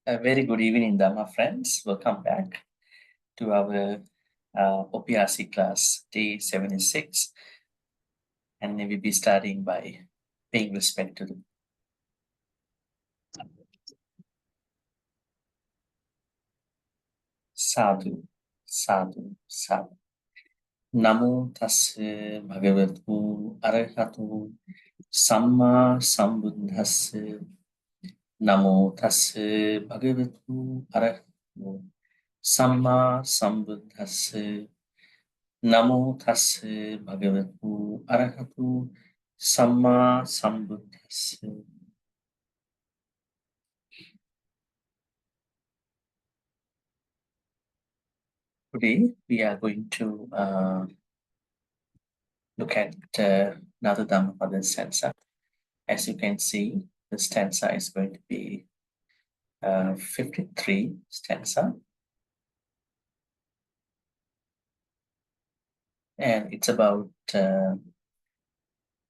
A very good evening, Dhamma friends. Welcome back to our OPRC class, day 76. And we will be starting by paying respect to the Sadhu, Sadhu, Sadhu. Namo tassa bhagavatu arahatu samma sambuddhassa. Namo tassa bhagavatu arahatu samma sambuddhassa. Namo tassa bhagavatu arahatu samma sambuddhassa. Today we are going to look at another Dhammapada stanza. As you can see, the stanza is going to be 53 stanza. And it's about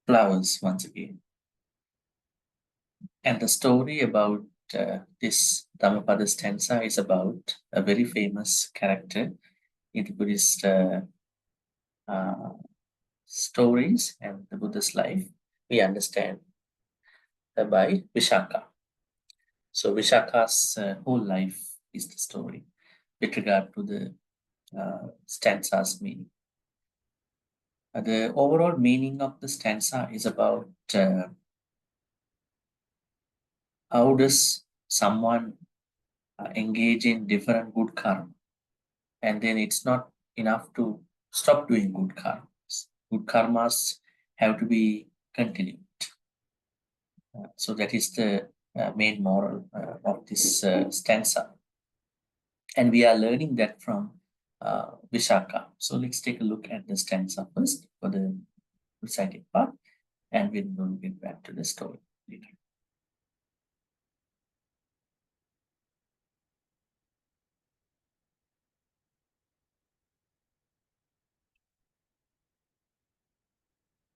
flowers once again. And the story about this Dhammapada stanza is about a very famous character in the Buddhist stories and the Buddha's life. We understand by Vishaka. So Vishaka's whole life is the story with regard to the stanza's meaning. The overall meaning of the stanza is about how does someone engage in different good karma, and then it's not enough to stop doing good karmas. Good karmas have to be continued. So that is the main moral of this stanza. And we are learning that from Vishaka. So let's take a look at the stanza first for the reciting part, and we'll get back to the story later.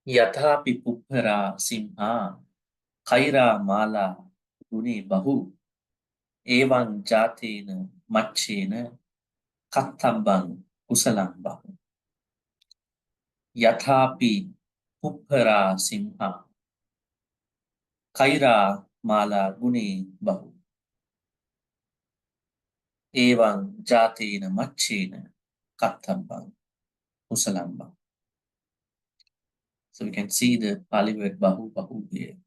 Yathapi puppara simha kaira mala guni bahu evan jatena machena kattabang kusalang bahu. Yathapi puppara simha kaira mala guni bahu evan jatena machena kattabang kusalang bahu. So we can see the Pali word bahu here.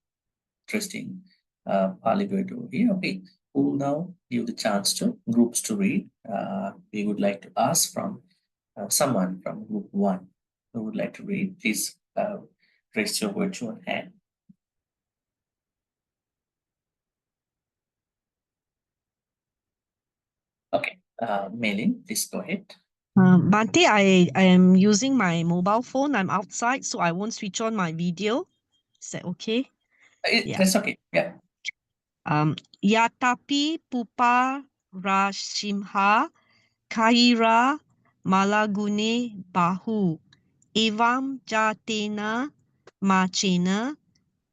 Interesting Pali word over here. Okay, who will now give the chance to groups to read? We would like to ask from someone from group 1 who would like to read. Please raise your virtual hand. Okay, Melin, please go ahead. Bhante, I am using my mobile phone. I'm outside, so I won't switch on my video. Is that okay? That's okay. Yeah. Yatapi pupa rashimha kaira malagune bahu evam jatena machena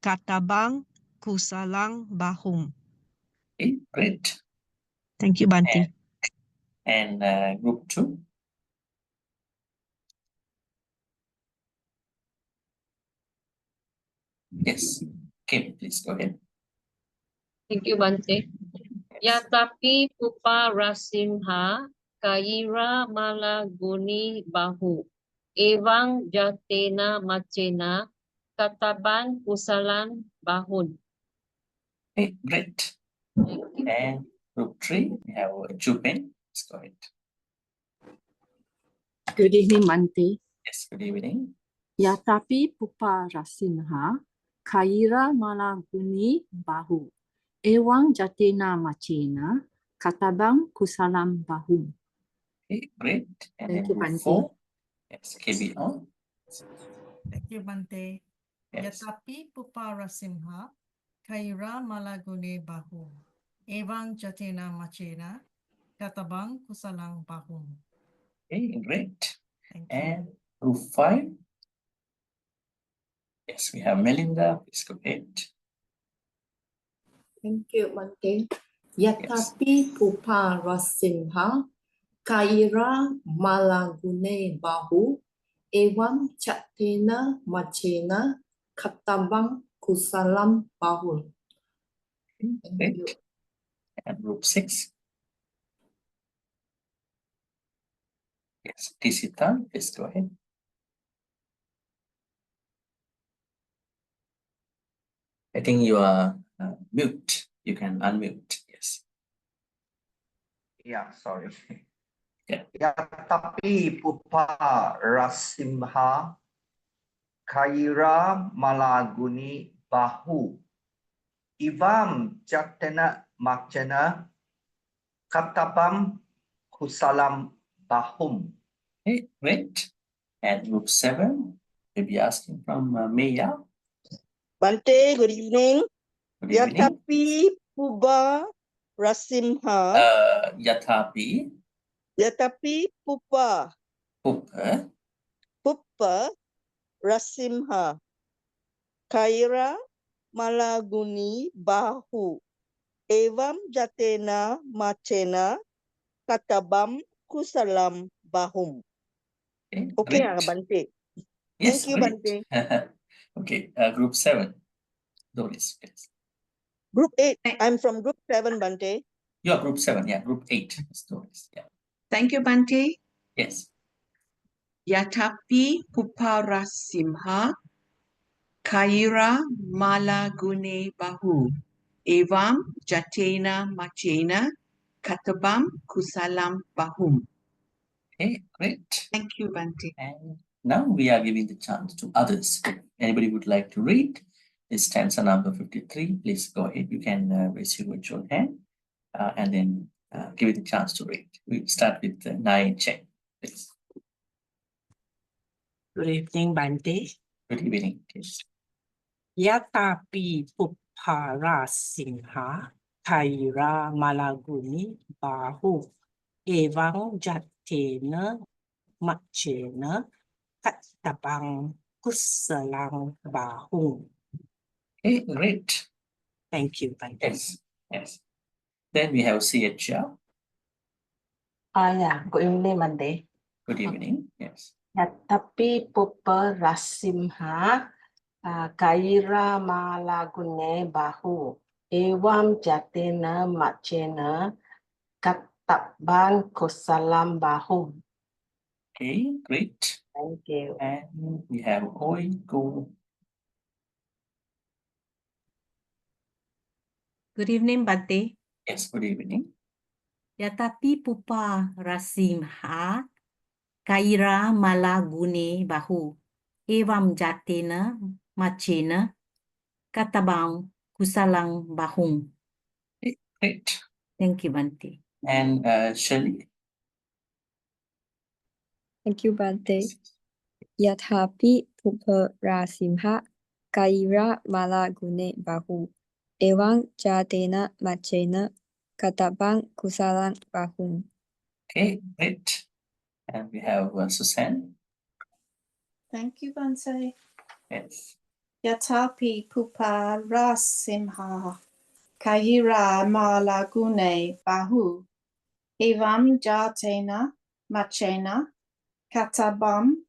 katabang kusalang bahum. Okay, great. Thank you, Bhante. And group 2. Yes. Kim, please go ahead. Thank you, Bhante. Yatapi pupa rasimha kaira malaguni bahu evang jatena machena kataban kusalan bahun. Okay, great. And group 3, we have Jupin. Let's go ahead. Good evening, Bhante. Yes, good evening. Yatapi pupa rasimha kaira malaguni bahu ewang jatena machena katabang kusalam bahum. Okay, great. And Thank then you, group Bhante. 4. Yes, KBO. Thank you, Bhante. Yes. Yatapi pupa rasimha kaira malagune bahu evang jatena machena katabang kusalang bahum. Okay, great. Thank you. And group 5. Yes, we have Melinda. Please go ahead. Thank you, Bhante. Yatapi pupa rasimha kaira malagune bahu evam chatena machena katabang kusalam bahul. Thank you. Great. And group 6. Yes, Tisita, please go ahead. I think you are mute. You can unmute. Yes. Yeah, sorry. Yeah. Yatapi pupa rasimha kaira malaguni bahu ivam jatena machena katabam kusalam bahum. Okay, great. And group 7, we'll be asking from Maya. Bhante, good evening. Good evening. Yatapi pupa rasimha. Yatapi Yatapi pupa pupa rasimha. Kaira malaguni bahu. Evam jatena machena katabam kusalam bahum. Okay, Okay, Bhante. yes, Thank you, great. Bhante. Okay, group 7. Doris, please. Group 8. I'm from group 7, Bhante. You are group 7, yeah. Group 8 is Doris, yeah. Thank you, Bhante. Yes. Yatapi puparasimha kaira malagune bahu. Evam jatena machena katabam kusalam bahum. Okay, great. Thank you, Bhante. And now we are giving the chance to others. If anybody would like to read this stanza number 53, please go ahead. You can raise your virtual hand and then give it the chance to read. We'll start with Nai Cheng, please. Good evening, Bhante. Good evening, please. Yatapi puppara simha kaira malaguni bahu evang jatena machena katabang kusalang bahu. Okay, great. Thank you, Bhante. Yes, yes. Then we have CHR. Yeah, good evening, Bhante. Good evening. Yes. Yatapi pupa rasimha kaira malagune bahu evam jatena machena katabang kusalam bahum. Okay, great. Thank you. And we have Oi Go. Good evening, Bhante. Yes, good evening. Yatapi pupa rasimha kaira malagune bahu evam jatena machena katabang kusalang bahum. Okay, great. Thank you, Bhante. And Shelley. Thank you, Bhante. Yathapi pupa rasimha kaira malagune bahu evang jatena machena katabang kusalang bahum. Okay, great. And we have Susan. Thank you, Bhante. Yes. Yatapi pupa rasimha kaira malagune bahu evam jatena machena katabam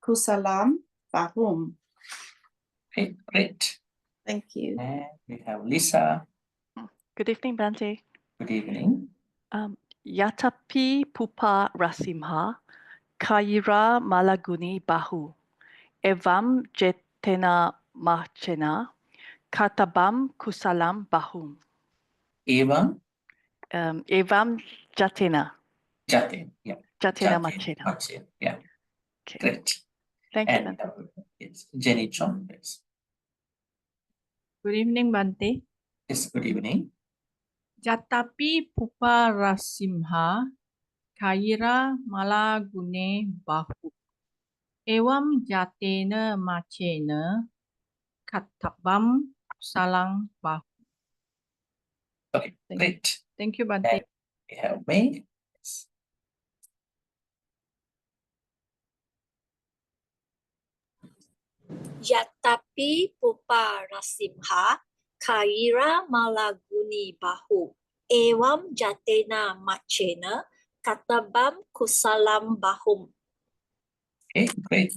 kusalam bahum. Okay, great. Thank you. And we have Lisa. Good evening, Bhante. Good evening. Yatapi pupa rasimha kaira malaguni bahu evam jetena machena katabam kusalam bahum. Evam. Evam jatena. Jatin, yeah. Jatena machena. Machena, yeah. Okay. Great. Thank you, And Bhante. yes, Jenny Chong, yes. Good evening, Bhante. Yes, good evening. Jatapi pupa rasimha kaira malagune bahu evam jatena machena katabam salang bahu. Okay, great. Thank you, Bhante. And we have May. Yes. Yatapi pupa rasimha kaira malaguni bahu Evam jatena machena katabam kusalam bahum. Okay, great.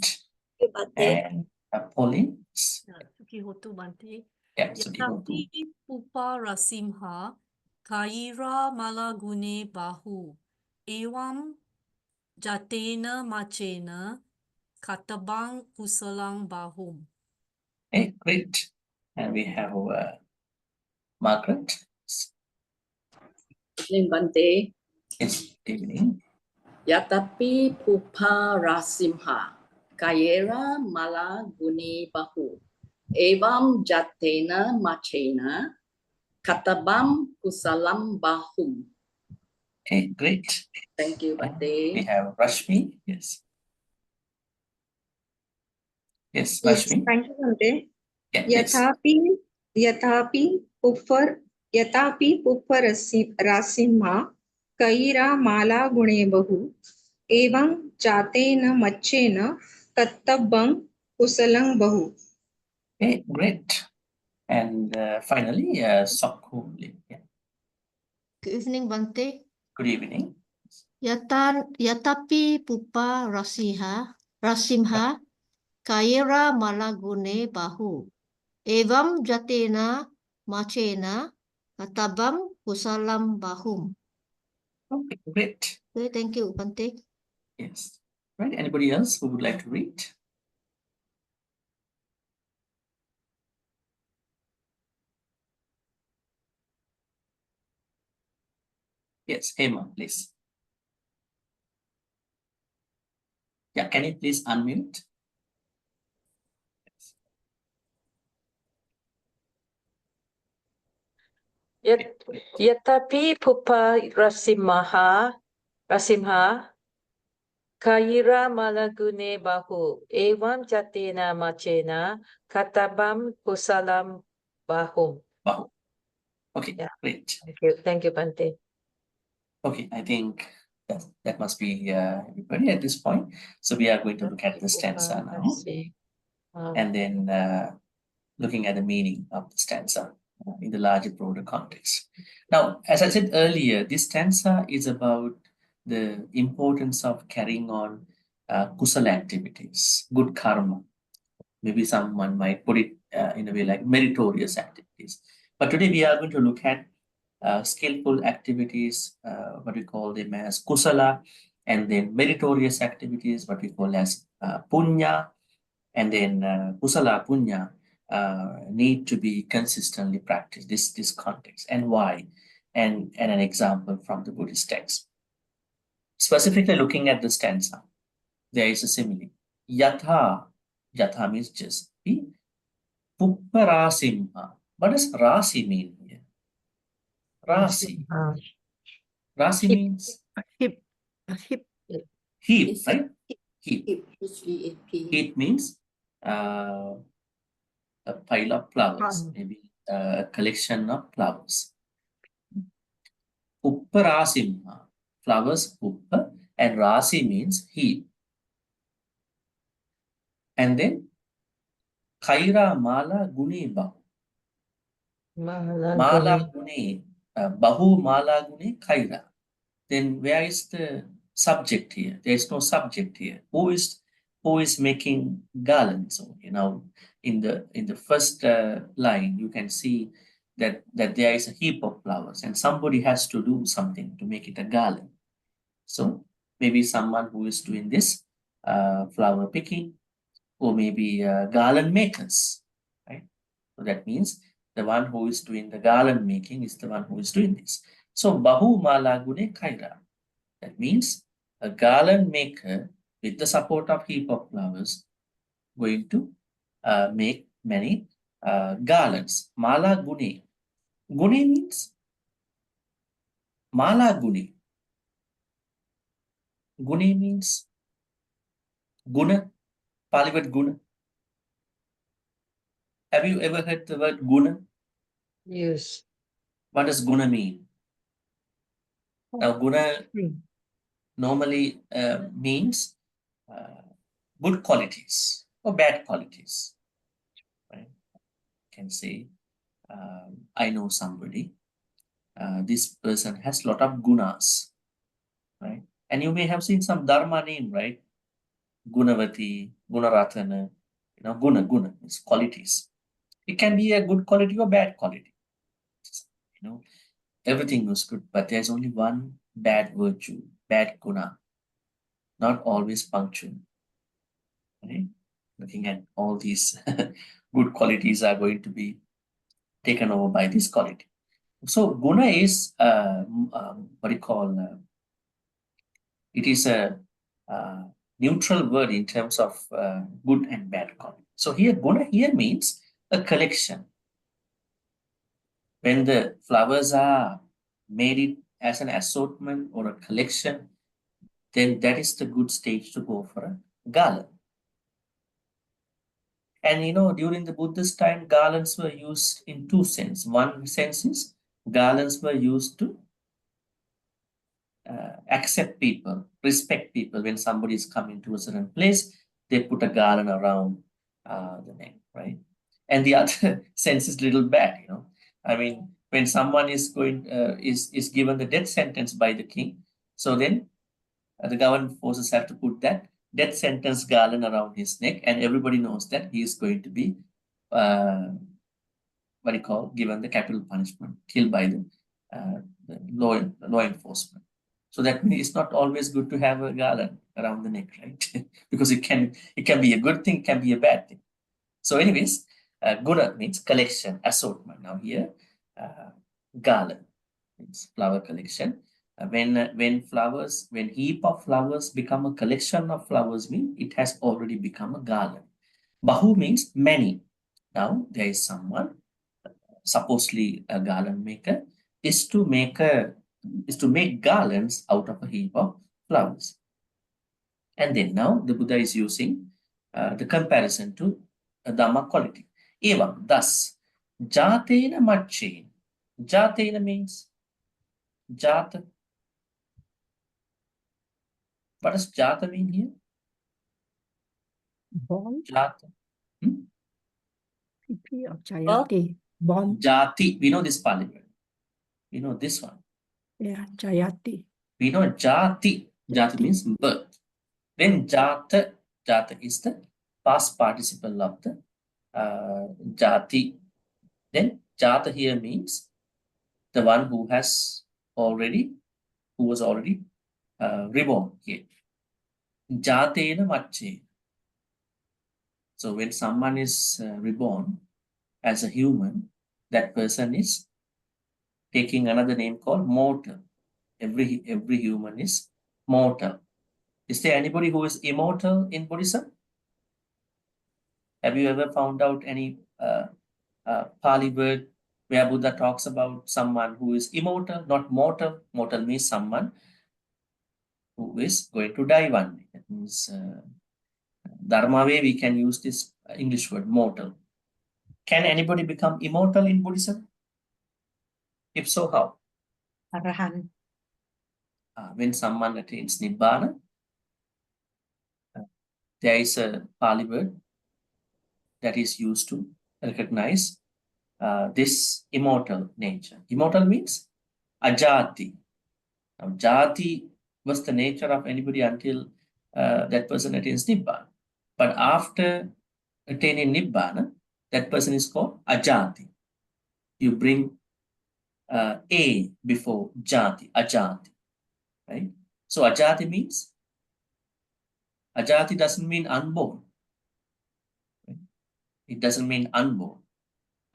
Thank you, Bhante. And Pauline? Sukihotu Bhante. Yeah, Sukihotu. Yatapi pupa rasimha kaira malagune bahu. Evam jatena machena katabang kusalang bahum. Okay, great. And we have Margaret. Evening, Bhante. Yes, evening. Yatapi pupa rasimha kayera mala guni bahu. Evam jatena machena katabam kusalam bahum. Okay, great. Thank you, Bhante. We have Rashmi. Yes. Yes, Yes, Rashmi. thank you, Bhante. Yeah, please. यथापि पुप्पर रासिम्हा कैरा माला गुणे बहु एवं जातेन मच्चेन तत्तब्बं कुशलं बहु. Okay, great. And finally, Sakhu. Yeah. Good evening, Bhante. Good evening. Yatapi pupa rasimha kaira malagune bahu. Evam jatena machena katabam kusalam bahum. Okay, great. Okay, thank you, Bhante. Yes. Right. Anybody else who would like to read? Yes, Hema, please. Yeah, can you please unmute? Yatapi pupa rasimha kaira malagune bahu evam jatena machena katabam kusalam bahum. Bahu. Okay, Yeah. great. Thank you, Bhante. Okay, I think that must be everybody at this point. So we are going to look at the stanza now, and then looking at the meaning of the stanza in the larger, broader context. Now, as I said earlier, this stanza is about the importance of carrying on kusala activities, good karma. Maybe someone might put it in a way like meritorious activities. But today we are going to look at skillful activities, what we call them as kusala, and then meritorious activities, what we call as punya, and then kusala, punya need to be consistently practiced. This context and why, and an example from the Buddhist text. Specifically looking at the stanza, there is a simile. Yatha means just. Pupparasimha. What does rasi mean here? Rasi. Rasi means Hip. heap, right? Heap. H-E-A-P. Heap means a pile of flowers, maybe a collection of flowers. Upparasimha, flowers, uppa, and rasi means heap. And then Kaira mala guni bahu. Mala guni, bahu mala guni kaira. Then where is the subject here? There is no subject here. Who is making garlands? So, in the first line, you can see that there is a heap of flowers, and somebody has to do something to make it a garland. So maybe someone who is doing this flower picking, or maybe garland makers, right? So that means the one who is doing the garland making is the one who is doing this. So bahu mala gune kaira. That means a garland maker with the support of heap of flowers going to make many garlands. Mala gune. Gune means mala gune. Gune means guna. Pali word guna. Have you ever heard the word guna? Yes. What does guna mean? Now guna normally means good qualities or bad qualities. Right? You can say, I know somebody this person has lot of gunas, right? And you may have seen some dharma name, right? Gunavati, Gunaratana, guna is qualities. It can be a good quality or bad quality. Everything was good, but there's only one bad virtue, bad guna, not always punctual. Right? Looking at all these good qualities are going to be taken over by this quality. So guna is what do you call? It is a neutral word in terms of good and bad quality. So here guna here means a collection. When the flowers are made it as an assortment or a collection, then that is the good stage to go for a garland. And during the Buddhist time, garlands were used in two senses. One sense is garlands were used to accept people, respect people. When somebody is coming to a certain place, they put a garland around the neck, right? And the other sense is little bad, I mean, when someone is going is given the death sentence by the king, so then the government forces have to put that death sentence garland around his neck, and everybody knows that he is going to be what you call given the capital punishment, killed by the law enforcement. So that means it's not always good to have a garland around the neck, right? Because it can be a good thing, it can be a bad thing. So anyways, guna means collection, assortment. Now here, garland means flower collection. When heap of flowers become a collection of flowers, mean it has already become a garland. Bahu means many. Now there is someone, supposedly a garland maker, is to make garlands out of a heap of flowers. And then now the Buddha is using the comparison to a Dhamma quality. Evam, thus, jatena macchen. Jatena means jata. What does jata mean here? Born. Jata. PP or Jayati. Born. Jati. We know this Pali word. We know this one. Yeah, Jayati. We know jati. Jati means birth. Then jata is the past participle of the jati. Then jata here means the one who was already reborn here. Jatena macche. So when someone is reborn as a human, that person is taking another name called mortal. Every human is mortal. Is there anybody who is immortal in Buddhism? Have you ever found out any Pali word where Buddha talks about someone who is immortal, not mortal? Mortal means someone who is going to die one day. That means Dharma way we can use this English word mortal. Can anybody become immortal in Buddhism? If so, how? Arahan. When someone attains Nibbana, there is a Pali word that is used to recognize this immortal nature. Immortal means ajati. Now, jati was the nature of anybody until that person attains Nibbana. But after attaining Nibbana, that person is called ajati. You bring a before jati, ajati, right? So ajati means, ajati doesn't mean unborn. Right? It doesn't mean unborn.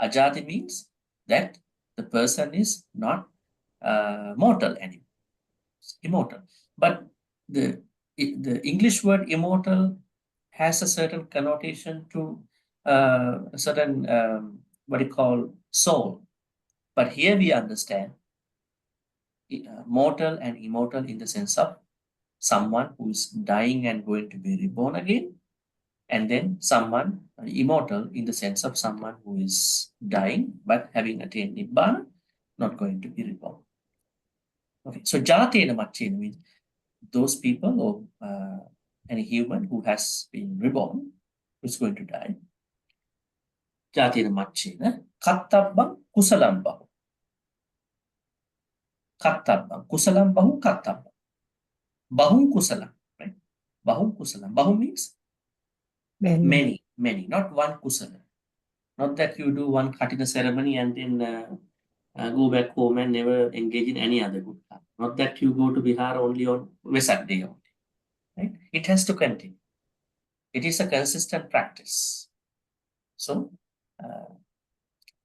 Ajati means that the person is not mortal anymore. It's immortal. But the English word immortal has a certain connotation to a certain what you call soul. But here we understand mortal and immortal in the sense of someone who is dying and going to be reborn again, and then someone immortal in the sense of someone who is dying but having attained Nibbana, not going to be reborn. Okay, so Jatena Macchena means those people or any human who has been reborn, who is going to die. Jatena Macchena Kattabam Kusalam Bahu. Kattabam. Kusalam bahu kattabam. Bahu kusalam, right? Bahu kusalam. Bahu means many, not one kusala. Not that you do one Khatina ceremony and then go back home and never engage in any other good karma. Not that you go to Bihar only on Vesak day only, right? It has to continue. It is a consistent practice. So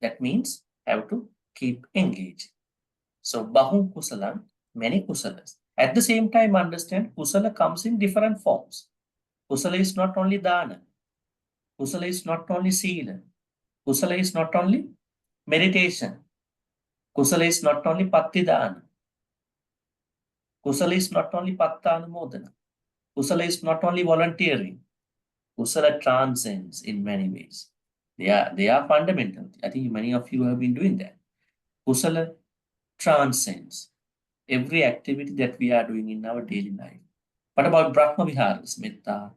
that means have to keep engaged. So bahu kusalam, many kusalas. At the same time, understand kusala comes in different forms. Kusala is not only dana. Kusala is not only sila. Kusala is not only meditation. Kusala is not only pattidana. Kusala is not only pattanumodana. Kusala is not only volunteering. Kusala transcends in many ways. They are fundamental. I think many of you have been doing that. Kusala transcends every activity that we are doing in our daily life. What about Brahma Viharas, Metta,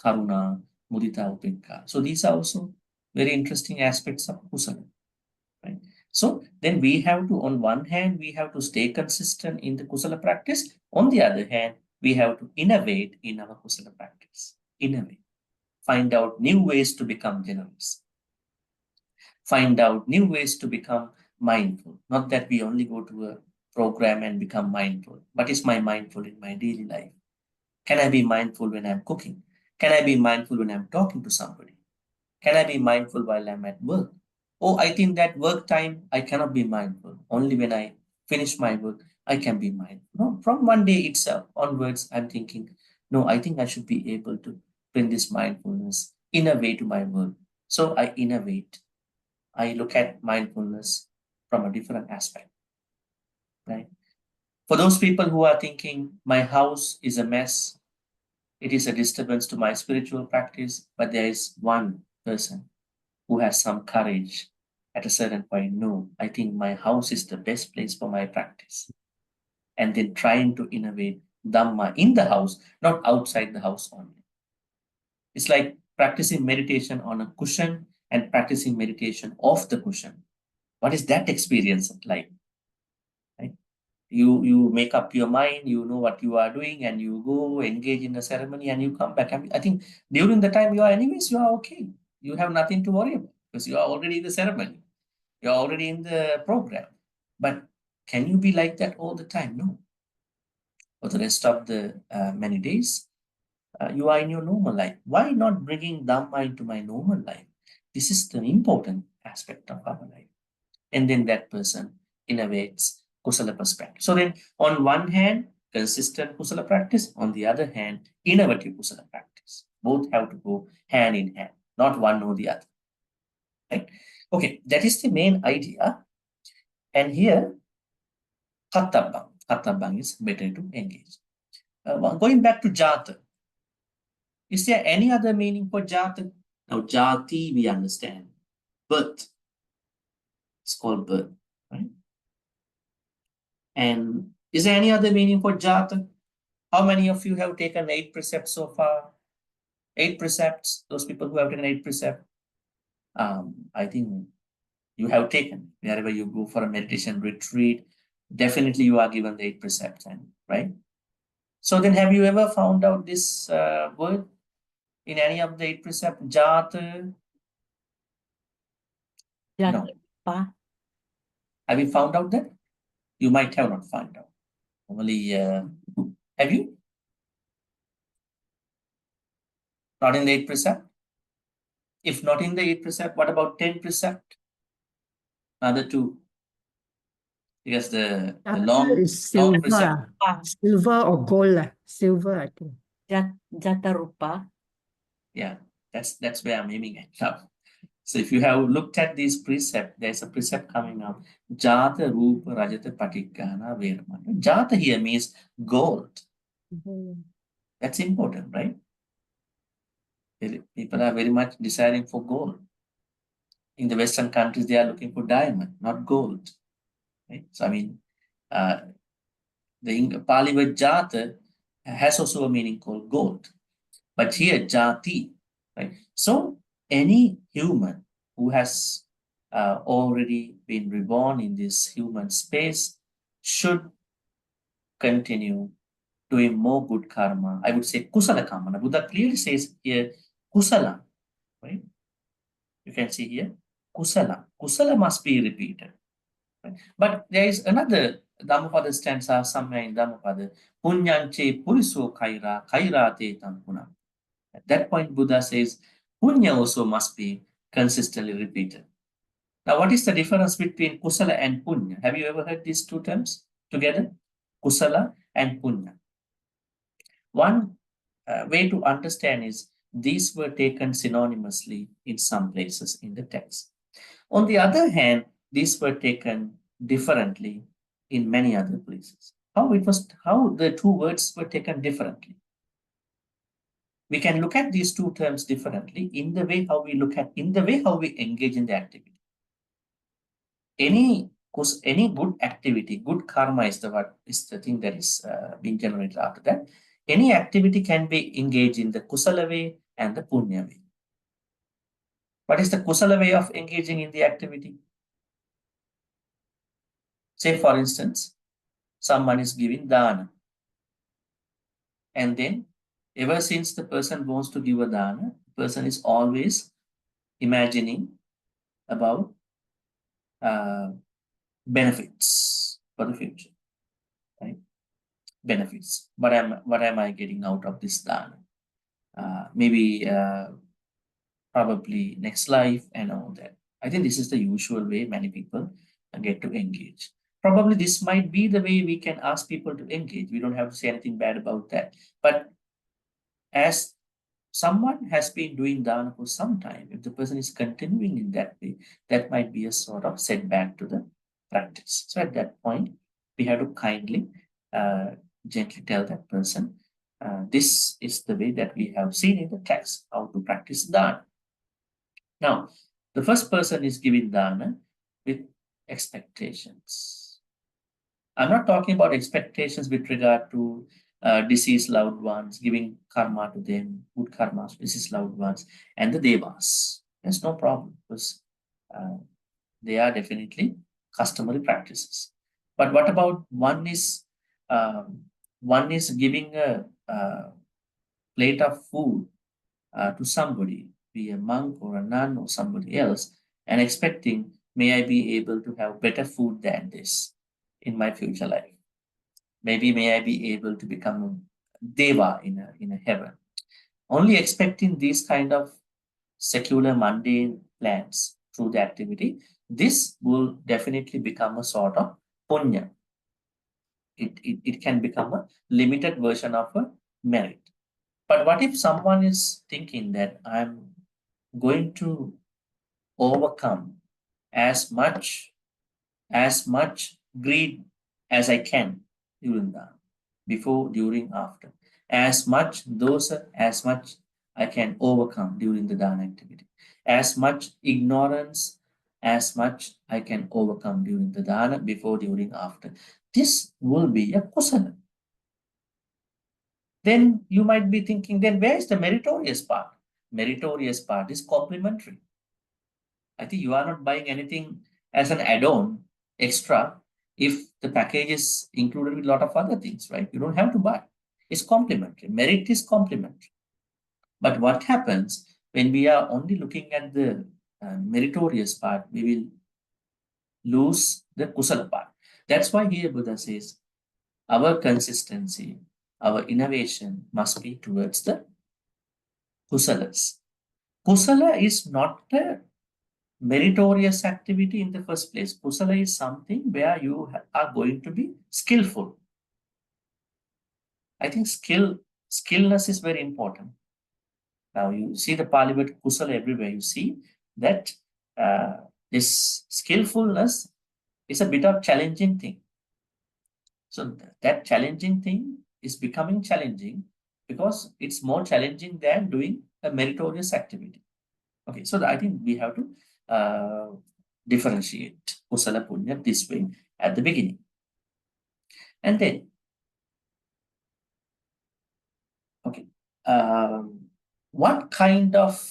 Karuna, Mudita, Upekka? So these are also very interesting aspects of Kusala. Right? So then we have to, on one hand, we have to stay consistent in the Kusala practice. On the other hand, we have to innovate in our Kusala practice. Innovate. Find out new ways to become generous. Find out new ways to become mindful. Not that we only go to a program and become mindful, but is my mindful in my daily life? Can I be mindful when I'm cooking? Can I be mindful when I'm talking to somebody? Can I be mindful while I'm at work? Oh, I think that work time, I cannot be mindful. Only when I finish my work, I can be mindful. No, from one day itself onwards, I'm thinking, no, I think I should be able to bring this mindfulness in a way to my work. So I innovate. I look at mindfulness from a different aspect. Right? For those people who are thinking, my house is a mess, it is a disturbance to my spiritual practice, but there is one person who has some courage at a certain point. No, I think my house is the best place for my practice. And then trying to innovate Dhamma in the house, not outside the house only. It's like practicing meditation on a cushion and practicing meditation off the cushion. What is that experience like? Right? You make up your mind, you know what you are doing, and you go engage in a ceremony and you come back. I think during the time you are okay. You have nothing to worry about because you are already in the ceremony. You are already in the program. But can you be like that all the time? No. For the rest of the many days, you are in your normal life. Why not bringing Dhamma into my normal life? This is the important aspect of our life. And then that person innovates Kusala perspective. So then, on one hand, consistent Kusala practice. On the other hand, innovative Kusala practice. Both have to go hand in hand, not one or the other. Right? Okay, that is the main idea. And here, Kattabang is better to engage. Going back to Jata, is there any other meaning for Jata? Now, Jati, we understand. Birth. It's called birth, right? And is there any other meaning for Jata? How many of you have taken 8 precepts so far? 8 precepts, those people who have taken 8 precepts. I think you have taken, wherever you go for a meditation retreat, definitely you are given the 8 precepts, right? So then have you ever found out this word in any of the 8 precepts? Jata? No. Have you found out that? You might have not found out. Only, have you? Not in the 8 precept? If not in the 8 precept, what about 10 precept? Another 2. Because the long precept. Silver or gold. Silver, I think. Jatarupa. Yeah, that's where I'm aiming at now. So if you have looked at these precepts, there's a precept coming up. Jata Rupa Rajata Patikana Veramana. Jata here means gold. That's important, right? People are very much desiring for gold. In the Western countries, they are looking for diamond, not gold. Right? So I mean, the Pali word Jata has also a meaning called gold. But here, Jati, right? So any human who has already been reborn in this human space should continue doing more good karma. I would say kusala karma. Buddha clearly says here kusala, right? You can see here kusala. Kusala must be repeated. Right? But there is another Dhammapada stanza somewhere in Dhammapada. Punyanche puriso kaira, kaira te tampuna. At that point, Buddha says punya also must be consistently repeated. Now, what is the difference between kusala and punya? Have you ever heard these two terms together? Kusala and punya. One way to understand is these were taken synonymously in some places in the text. On the other hand, these were taken differently in many other places. How the two words were taken differently? We can look at these two terms differently in the way how we engage in the activity. Any good activity, good karma is the thing that is being generated after that. Any activity can be engaged in the kusala way and the punya way. What is the kusala way of engaging in the activity? Say, for instance, someone is giving dana. And then, ever since the person wants to give a dana, the person is always imagining about benefits for the future, right? Benefits. What am I getting out of this dana? Maybe probably next life and all that. I think this is the usual way many people get to engage. Probably this might be the way we can ask people to engage. We don't have to say anything bad about that. But as someone has been doing dana for some time, if the person is continuing in that way, that might be a sort of setback to the practice. So at that point, we have to kindly, gently tell that person, this is the way that we have seen in the text, how to practice dana. Now, the first person is giving dana with expectations. I'm not talking about expectations with regard to deceased loved ones, giving karma to them, good karma to deceased loved ones, and the devas. There's no problem because they are definitely customary practices. But what about one is giving a plate of food to somebody, be a monk or a nun or somebody else, and expecting, may I be able to have better food than this in my future life? Maybe may I be able to become a deva in a heaven? Only expecting these kind of secular mundane plans through the activity, this will definitely become a sort of punya. It can become a limited version of a merit. But what if someone is thinking that I'm going to overcome as much greed as I can during that, before, during, after, as much I can overcome during the dana activity, as much ignorance as much I can overcome during the dana, before, during, after. This will be a kusala. Then you might be thinking, then where is the meritorious part? Meritorious part is complementary. I think you are not buying anything as an add-on extra if the package is included with a lot of other things, right? You don't have to buy. It's complementary. Merit is complementary. But what happens when we are only looking at the meritorious part, we will lose the kusala part. That's why here Buddha says, our consistency, our innovation must be towards the kusalas. Kusala is not a meritorious activity in the first place. Kusala is something where you are going to be skillful. I think skillness is very important. Now you see the Pali word kusala everywhere. You see that this skillfulness is a bit of challenging thing. So that challenging thing is becoming challenging because it's more challenging than doing a meritorious activity. Okay, so I think we have to differentiate kusala punya this way at the beginning. And then, okay, what kind of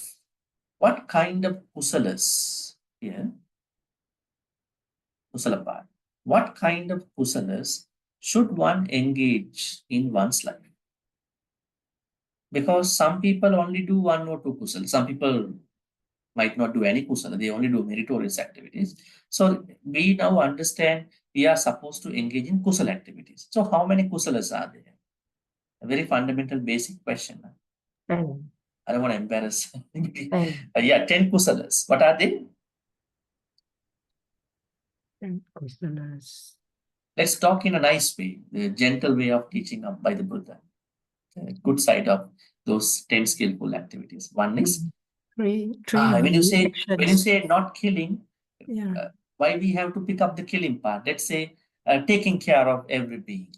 kusalas here? Kusala part. What kind of kusalas should one engage in one's life? Because some people only do one or two kusala. Some people might not do any kusala, they only do meritorious activities. So we now understand we are supposed to engage in kusala activities. So how many kusalas are there? A very fundamental basic question. 10. I don't want to embarrass. 10. Yeah, 10 kusalas. What are they? 10 kusalas. Let's talk in a nice way, the gentle way of teaching up by the Buddha. The good side of those 10 skillful activities. One is Three when you say actions. not killing, Yeah. why we have to pick up the killing part? Let's say taking care of every being.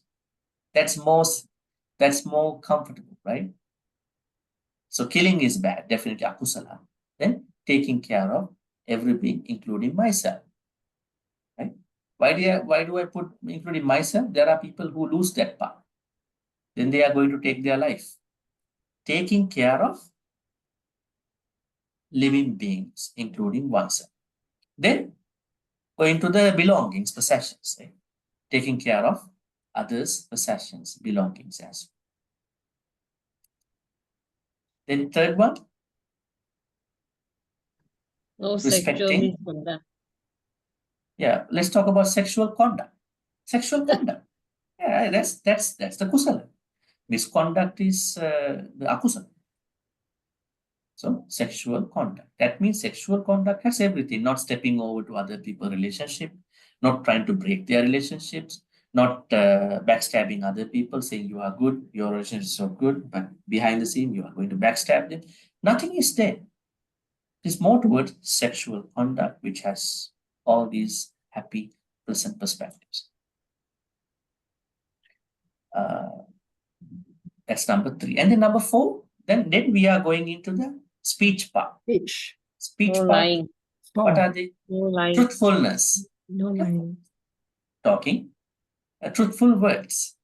That's more comfortable, right? So killing is bad, definitely akusala. Then taking care of every being, including myself. Right? Why do I put including myself? There are people who lose that part. Then they are going to take their life. Taking care of living beings, including oneself. Then going to the belongings, possessions. Right? Taking care of others' possessions, belongings as well. Then third one, No sexual respecting. misconduct. Yeah, let's talk about sexual conduct. Sexual conduct. Yeah, that's the kusala. Misconduct is the akusala. So sexual conduct. That means sexual conduct has everything, not stepping over to other people's relationship, not trying to break their relationships, not backstabbing other people, saying you are good, your relationships are good, but behind the scene you are going to backstab them. Nothing is there. It is more towards sexual conduct, which has all these happy, pleasant perspectives. That's number 3. And then number 4, then we are going into the speech part. Speech No part. lying. What are they? No lying. Truthfulness. No lying. Talking truthful words.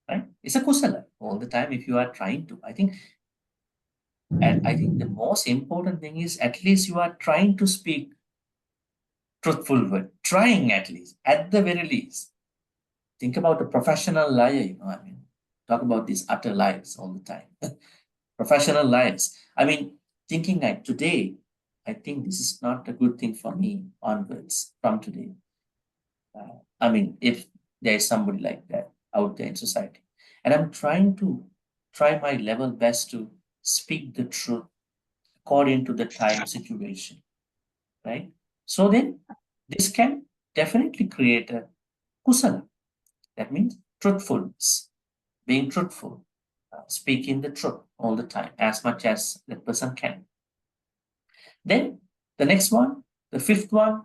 Right? It's a kusala all the time if you are trying to. I think the most important thing is at least you are trying to speak truthful word. Trying at least, at the very least. Think about a professional liar, talk about these utter lies all the time. Professional lies. Thinking like today, I think this is not a good thing for me onwards from today. If there is somebody like that out there in society, and I'm trying my level best to speak the truth according to the time situation, right? So then this can definitely create a kusala. That means truthfulness, being truthful, speaking the truth all the time, as much as that person can. Then the next one, the fifth one,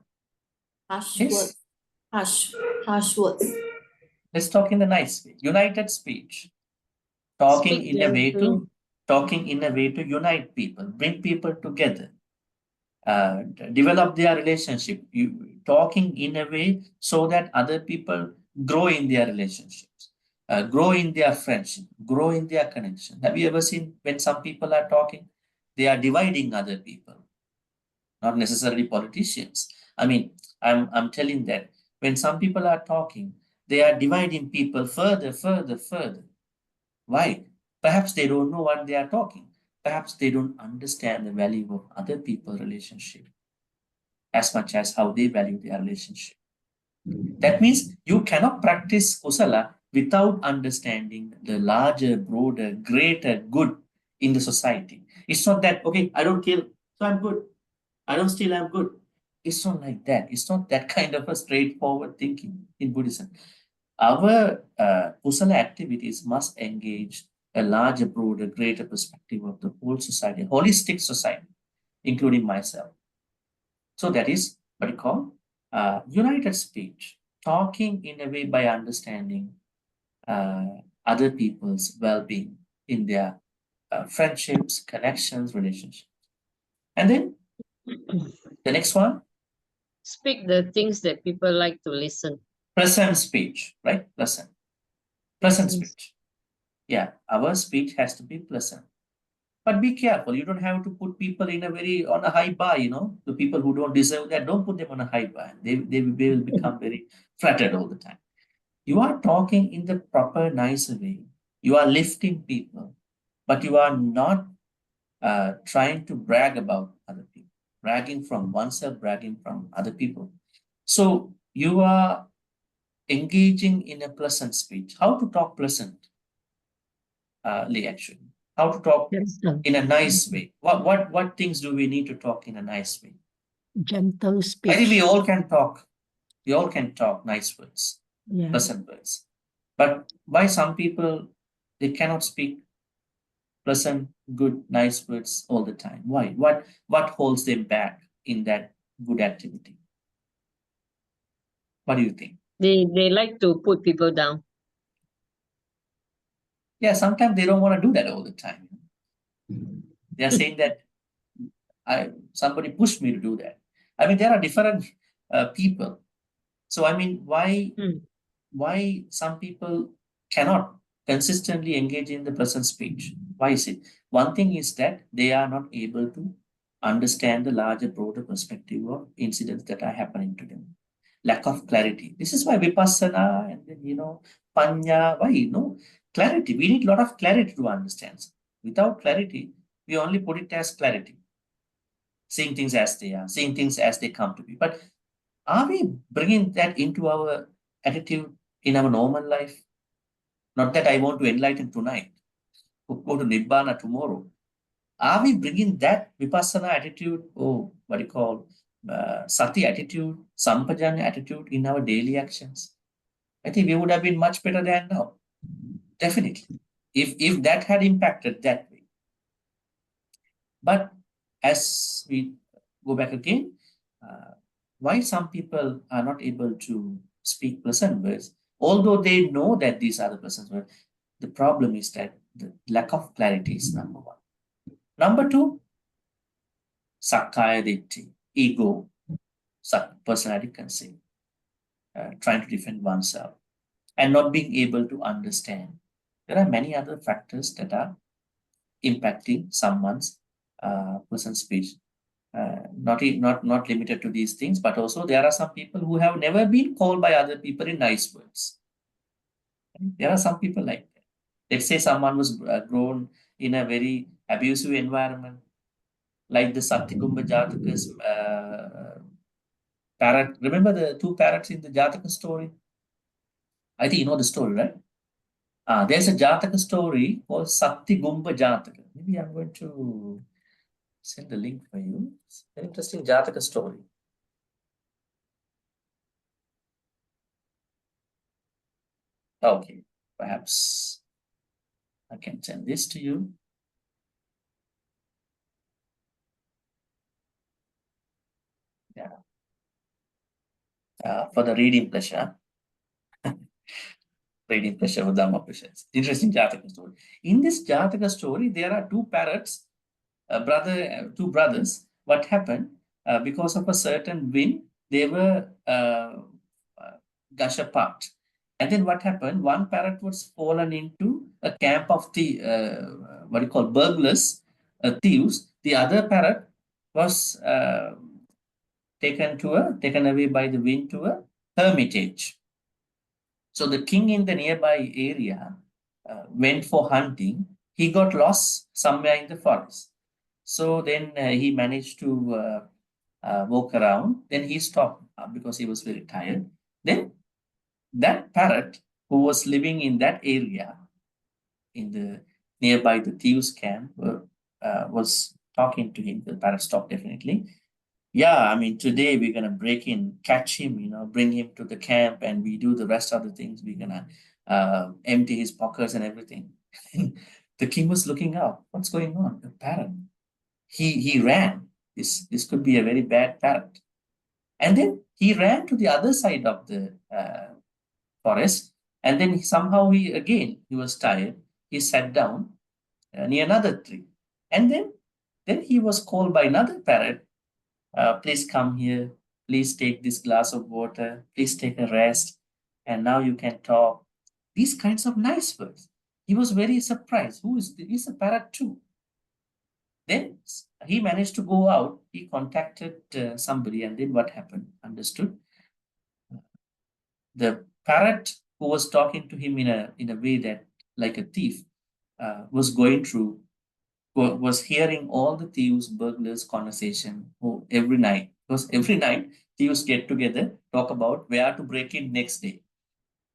Harsh is words. Harsh words. let's talk in a nice way. United speech. Talking in a way to unite people, bring people together, develop their relationship. Talking in a way so that other people grow in their relationships, grow in their friendship, grow in their connection. Have you ever seen when some people are talking, they are dividing other people, not necessarily politicians. I'm telling that when some people are talking, they are dividing people further. Why? Perhaps they don't know what they are talking. Perhaps they don't understand the value of other people's relationship as much as how they value their relationship. That means you cannot practice kusala without understanding the larger, broader, greater good in the society. It's not that, okay, I don't kill, so I'm good. I don't steal, I'm good. It's not like that. It's not that kind of a straightforward thinking in Buddhism. Our kusala activities must engage a larger, broader, greater perspective of the whole society, holistic society, including myself. So that is what you call united speech, talking in a way by understanding other people's well-being in their friendships, connections, relationships. And then the next one, Speak the things that people like to listen. pleasant speech, right? Pleasant speech. Yeah, our speech has to be pleasant. But be careful. You don't have to put people on a high bar, The people who don't deserve that, don't put them on a high bar. They will become very flattered all the time. You are talking in the proper, nice way. You are lifting people, but you are not trying to brag about other people, bragging from oneself, bragging from other people. So you are engaging in a pleasant speech. How to talk pleasantly, actually? How to talk in a nice way? What things do we need to talk in a nice way? Gentle speech. I think we all can talk. We all can talk nice words, Yeah. pleasant words. But why some people, they cannot speak pleasant, good, nice words all the time? Why? What holds them back in that good activity? What do you think? They like to put people down. Yeah, sometimes they don't want to do that all the time. They are saying that somebody pushed me to do that. I mean, there are different people. So I mean, why some people cannot consistently engage in the pleasant speech? Why is it? One thing is that they are not able to understand the larger, broader perspective of incidents that are happening to them. Lack of clarity. This is why vipassana and then, panya, why? Clarity. We need a lot of clarity to understand. Without clarity, we only put it as clarity. Seeing things as they are, seeing things as they come to be. But are we bringing that into our attitude in our normal life? Not that I want to enlighten tonight, go to Nibbana tomorrow. Are we bringing that vipassana attitude, what do you call, sati attitude, sampajanya attitude in our daily actions? I think we would have been much better than now. Definitely. If that had impacted that way. But as we go back again, why some people are not able to speak pleasant words, although they know that these are the pleasant words, the problem is that the lack of clarity is number one. Number two, sakkaya ditthi, ego, personality conceit, trying to defend oneself, and not being able to understand. There are many other factors that are impacting someone's pleasant speech. Not limited to these things, but also there are some people who have never been called by other people in nice words. There are some people like that. Let's say someone was grown in a very abusive environment, like the Satyagumba Jataka's parrot. Remember the two parrots in the Jataka story? I think you know the story, right? There's a Jataka story called Satyagumba Jataka. Maybe I'm going to send the link for you. It's an interesting Jataka story. Okay, perhaps I can send this to you. Yeah. For the reading pleasure. Reading pleasure with Dhammapada. Interesting Jataka story. In this Jataka story, there are two parrots, two brothers. What happened? Because of a certain wind, they were gush apart. And then what happened? One parrot was fallen into a camp of the what do you call burglars, thieves. The other parrot was taken away by the wind to a hermitage. So the king in the nearby area went for hunting. He got lost somewhere in the forest. So then he managed to walk around. Then he stopped because he was very tired. Then that parrot who was living in that area, in the nearby the thieves' camp, was talking to him. The parrot stopped definitely. Yeah, I mean, today we're gonna break in, catch him, bring him to the camp, and we do the rest of the things. We're gonna empty his pockets and everything. The king was looking up. What's going on? The parrot. He ran. This could be a very bad parrot. And then he ran to the other side of the forest, and then somehow he was tired. He sat down near another tree, and then he was called by another parrot. Please come here. Please take this glass of water. Please take a rest, and now you can talk. These kinds of nice words. He was very surprised. Who is this? He's a parrot too. Then he managed to go out. He contacted somebody, and then what happened? Understood. The parrot who was talking to him in a way that, like a thief, was going through, was hearing all the thieves, burglars' conversation every night. Because every night thieves get together, talk about where to break in next day,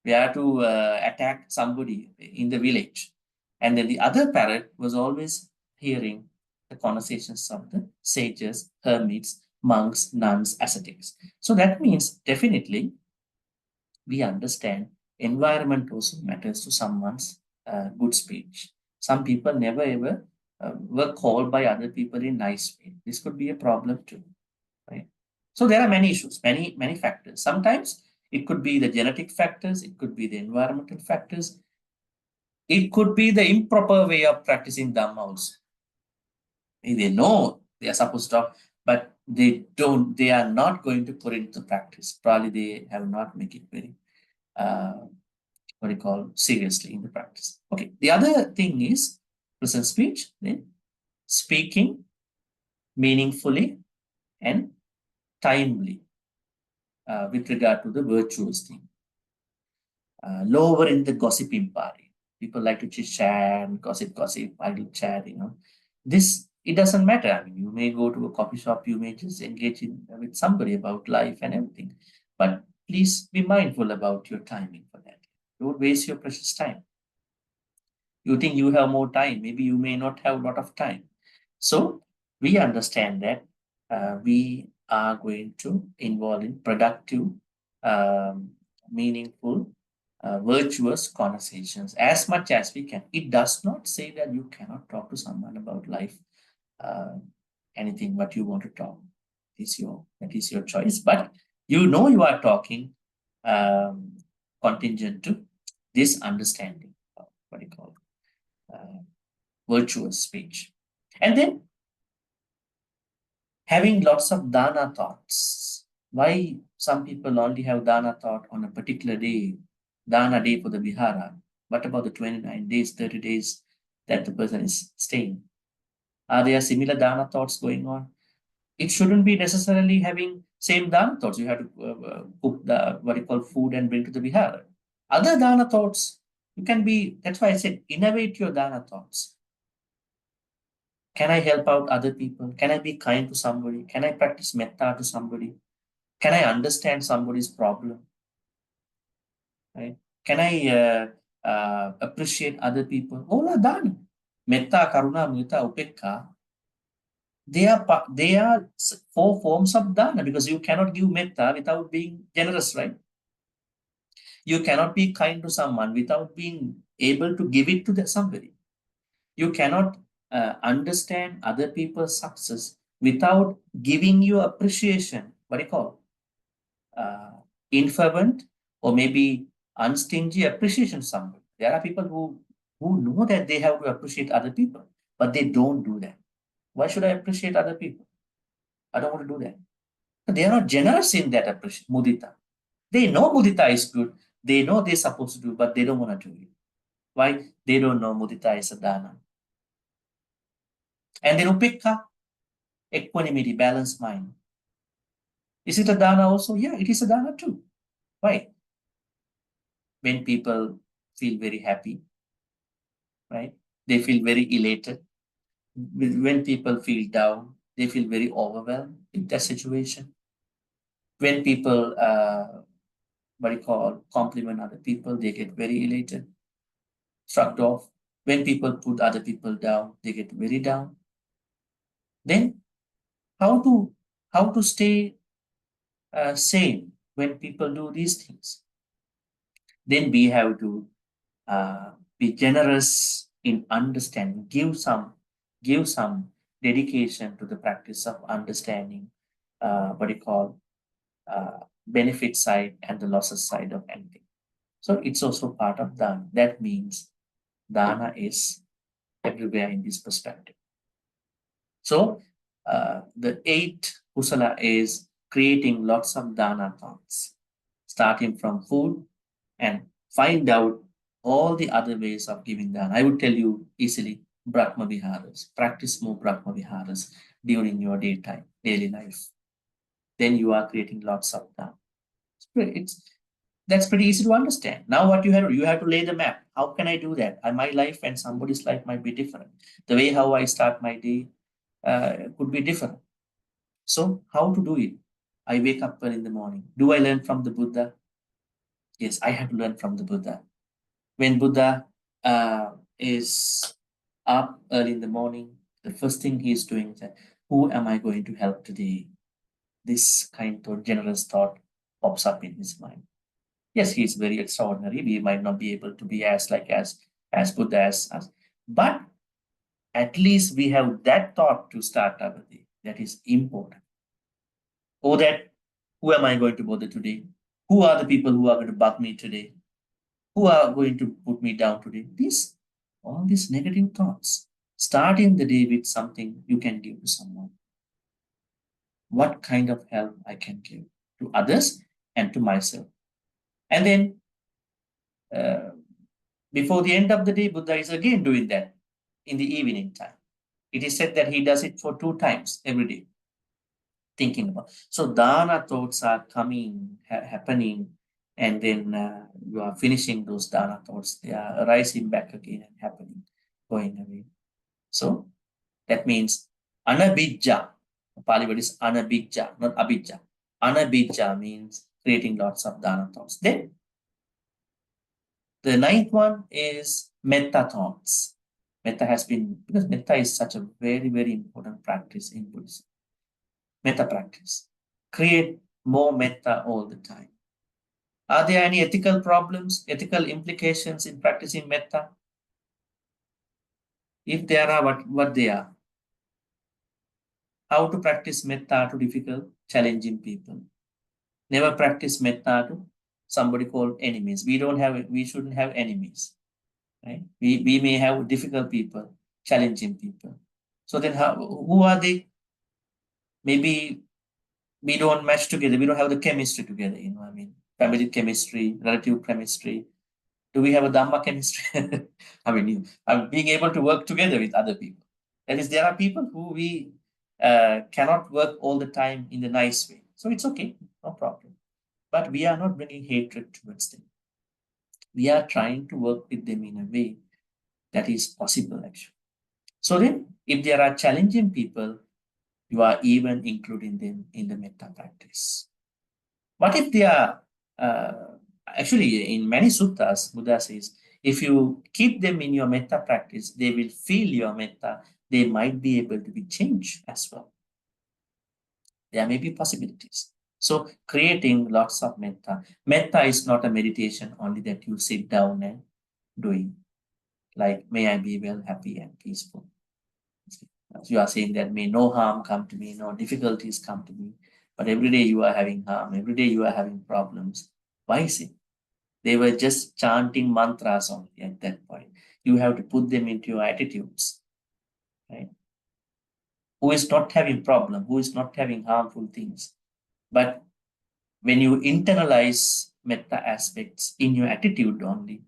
where to attack somebody in the village. And then the other parrot was always hearing the conversations of the sages, hermits, monks, nuns, ascetics. So that means definitely we understand environment also matters to someone's good speech. Some people never ever were called by other people in nice way. This could be a problem too, right? So there are many issues, many factors. Sometimes it could be the genetic factors, it could be the environmental factors, it could be the improper way of practicing Dhamma also. They know they are supposed to, but they don't, they are not going to put it into practice. Probably they have not make it very what do you call seriously in the practice. Okay, the other thing is present speech, then speaking meaningfully and timely with regard to the virtuous thing. Lower in the gossiping party. People like to chit chat, gossip, idle chat, This, it doesn't matter. I mean, you may go to a coffee shop, you may just engage with somebody about life and everything. But please be mindful about your timing for that. Don't waste your precious time. You think you have more time, maybe you may not have a lot of time. So we understand that we are going to involve in productive, meaningful, virtuous conversations as much as we can. It does not say that you cannot talk to someone about life, anything what you want to talk. That is your choice. But you are talking contingent to this understanding of what you call virtuous speech. And then having lots of dana thoughts. Why some people only have dana thought on a particular day, dana day for the vihara? What about the 29 days, 30 days that the person is staying? Are there similar dana thoughts going on? It shouldn't be necessarily having same dana thoughts. You have to cook the what you call food and bring to the vihara. Other dana thoughts, you can be, that's why I said innovate your dana thoughts. Can I help out other people? Can I be kind to somebody? Can I practice metta to somebody? Can I understand somebody's problem? Right? Can I appreciate other people? All are done. Metta, karuna, mudita, upekka. They are four forms of dana, because you cannot give metta without being generous, right? You cannot be kind to someone without being able to give it to somebody. You cannot understand other people's success without giving you appreciation. What do you call? Infervent or maybe unstingy appreciation to somebody. There are people who know that they have to appreciate other people, but they don't do that. Why should I appreciate other people? I don't want to do that. They are not generous in that appreciation, mudita. They know mudita is good. They know they're supposed to do, but they don't want to do it. Why? They don't know mudita is a dana. And then upekka, equanimity, balanced mind. Is it a dana also? Yeah, it is a dana too. Why? When people feel very happy, right? They feel very elated. When people feel down, they feel very overwhelmed in that situation. When people, what you call, compliment other people, they get very elated, shrugged off. When people put other people down, they get very down. Then how to stay sane when people do these things? Then we have to be generous in understanding, give some dedication to the practice of understanding what you call benefit side and the losses side of anything. So it's also part of dana. That means dana is everywhere in this perspective. So the 8th kusala is creating lots of dana thoughts, starting from food, and find out all the other ways of giving dana. I would tell you easily, Brahma Viharas. Practice more Brahma Viharas during your daytime, daily life. Then you are creating lots of dana. That's pretty easy to understand. Now what you have to lay the map. How can I do that? My life and somebody's life might be different. The way how I start my day could be different. So how to do it? I wake up early in the morning. Do I learn from the Buddha? Yes, I have to learn from the Buddha. When Buddha is up early in the morning, the first thing he is doing is that, who am I going to help today? This kind of generous thought pops up in his mind. Yes, he is very extraordinary. We might not be able to be as Buddha as us, but at least we have that thought to start our day. That is important. Or that, who am I going to bother today? Who are the people who are going to bug me today? Who are going to put me down today? All these negative thoughts. Starting the day with something you can give to someone. What kind of help I can give to others and to myself. And then before the end of the day, Buddha is again doing that in the evening time. It is said that he does it for 2 times every day. Thinking about. So dana thoughts are coming, happening, and then you are finishing those dana thoughts. They are arising back again and happening, going away. So that means anabijja. The Pali word is anabijja, not abijja. Anabijja means creating lots of dana thoughts. Then the 9th one is metta thoughts. Metta has been, because metta is such a very, very important practice in Buddhism. Metta practice. Create more metta all the time. Are there any ethical problems, ethical implications in practicing metta? If there are, what they are? How to practice metta to difficult, challenging people? Never practice metta to somebody called enemies. We shouldn't have enemies. Right? We may have difficult people, challenging people. So then who are they? Maybe we don't match together. We don't have the chemistry together, family chemistry, relative chemistry. Do we have a Dhamma chemistry? Being able to work together with other people. That is, there are people who we cannot work all the time in the nice way. So it's okay, no problem. But we are not bringing hatred towards them. We are trying to work with them in a way that is possible, actually. So then, if there are challenging people, you are even including them in the metta practice. What if they are, actually in many suttas, Buddha says, if you keep them in your metta practice, they will feel your metta, they might be able to be changed as well. There may be possibilities. So creating lots of metta. Metta is not a meditation only that you sit down and doing. Like, may I be well, happy and peaceful. You are saying that may no harm come to me, no difficulties come to me. But every day you are having harm, every day you are having problems. Why is it? They were just chanting mantras only at that point. You have to put them into your attitudes. Right? Who is not having problem, who is not having harmful things. But when you internalize metta aspects in your attitude only,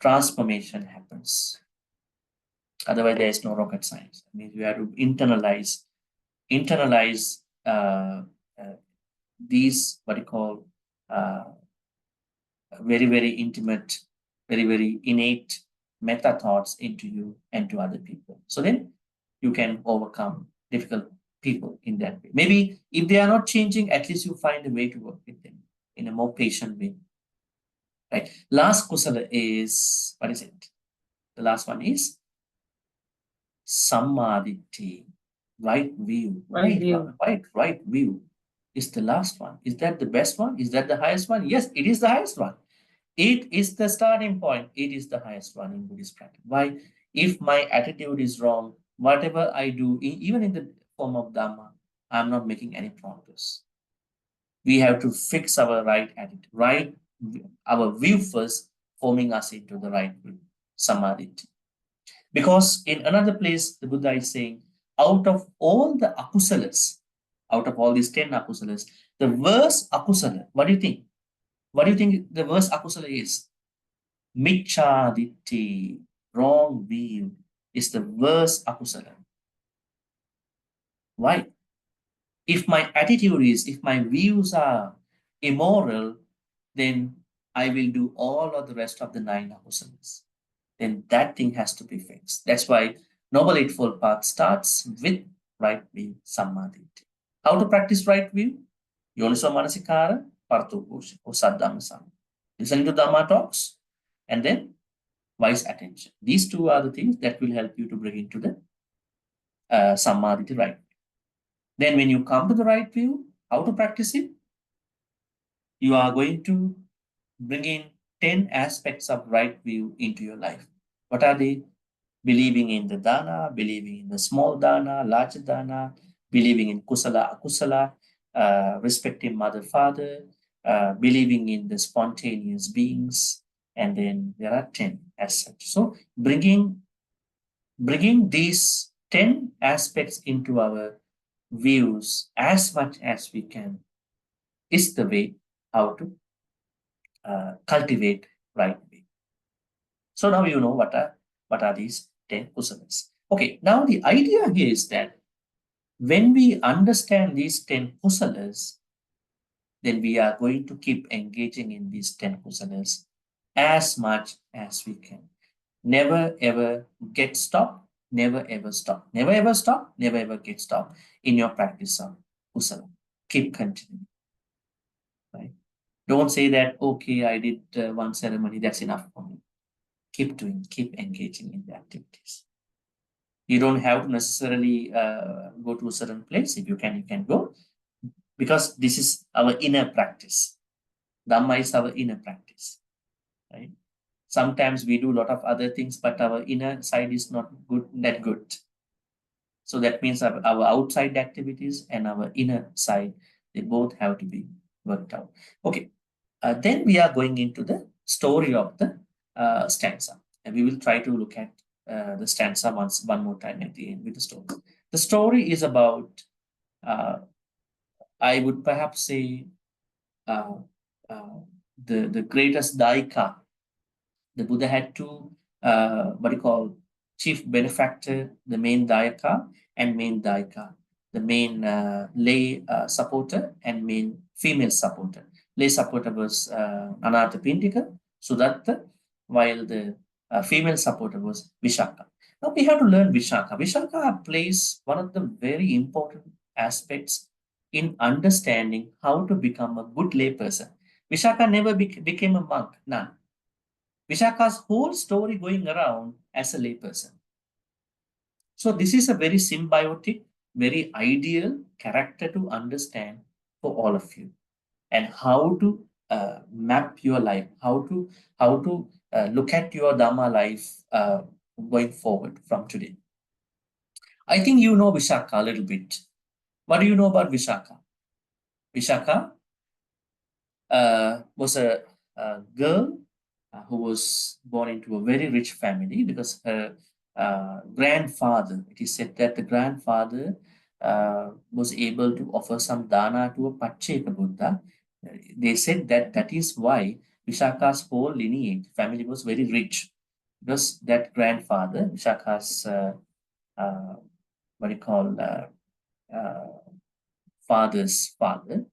transformation happens. Otherwise, there is no rocket science. You have to internalize these, what you call, very, very intimate, very, very innate metta thoughts into you and to other people. So then you can overcome difficult people in that way. Maybe if they are not changing, at least you find a way to work with them in a more patient way. Right. Last kusala is, what is it? The last one is sammaditthi, right view. Right view is the last one. Is that the best one? Is that the highest one? Yes, it is the highest one. It is the starting point. It is the highest one in Buddhist practice. Why? If my attitude is wrong, whatever I do, even in the form of Dhamma, I'm not making any progress. We have to fix our right attitude, our view first, forming us into the right view, samadhi. Because in another place, the Buddha is saying, out of all the akusalas, out of all these 10 akusalas, the worst akusala, what do you think? What do you think the worst akusala is? Micchaditti, wrong view, is the worst akusala. Why? If my attitude is, if my views are immoral, then I will do all of the rest of the 9 akusalas. Then that thing has to be fixed. That's why Noble Eightfold Path starts with right view, samadhi. How to practice right view? Yoniso manasikara, partopusha, or saddhammasana. Listen to Dhamma talks, and then wise attention. These two are the things that will help you to bring into the samadhi, right view. Then when you come to the right view, how to practice it? You are going to bring in 10 aspects of right view into your life. What are they? Believing in the dana, believing in the small dana, large dana, believing in kusala, akusala, respecting mother, father, believing in the spontaneous beings, and then there are 10 as such. So bringing these 10 aspects into our views as much as we can is the way how to cultivate right way. So now you know what are these 10 kusalas. Okay, now the idea here is that when we understand these 10 kusalas, then we are going to keep engaging in these 10 kusalas as much as we can. Never ever get stopped, never ever stop. Never ever stop, never ever get stopped in your practice of kusala. Keep continuing. Right? Don't say that, okay, I did one ceremony, that's enough for me. Keep doing, keep engaging in the activities. You don't have to necessarily go to a certain place. If you can go, because this is our inner practice. Dhamma is our inner practice, right? Sometimes we do a lot of other things, but our inner side is not that good. So that means our outside activities and our inner side, they both have to be worked out. Okay, then we are going into the story of the stanza. And we will try to look at the stanza one more time at the end with the story. The story is about, I would perhaps say, the greatest daika. The Buddha had two, what you call, chief benefactor, the main dayaka and main daika, the main lay supporter and main female supporter. Lay supporter was Anathapindika, Sudatta, while the female supporter was Vishaka. Now we have to learn Vishaka. Vishaka plays one of the very important aspects in understanding how to become a good lay person. Vishaka never became a monk, none. Vishaka's whole story going around as a layperson. So this is a very symbiotic, very ideal character to understand for all of you, and how to map your life, how to look at your Dhamma life going forward from today. I think you know Vishaka a little bit. What do you know about Vishaka? Vishaka was a girl who was born into a very rich family, because her grandfather, it is said that the grandfather was able to offer some dana to a Pacheka Buddha. They said that that is why Vishaka's whole lineage, family was very rich, because that grandfather, Vishaka's, what do you call, father's father,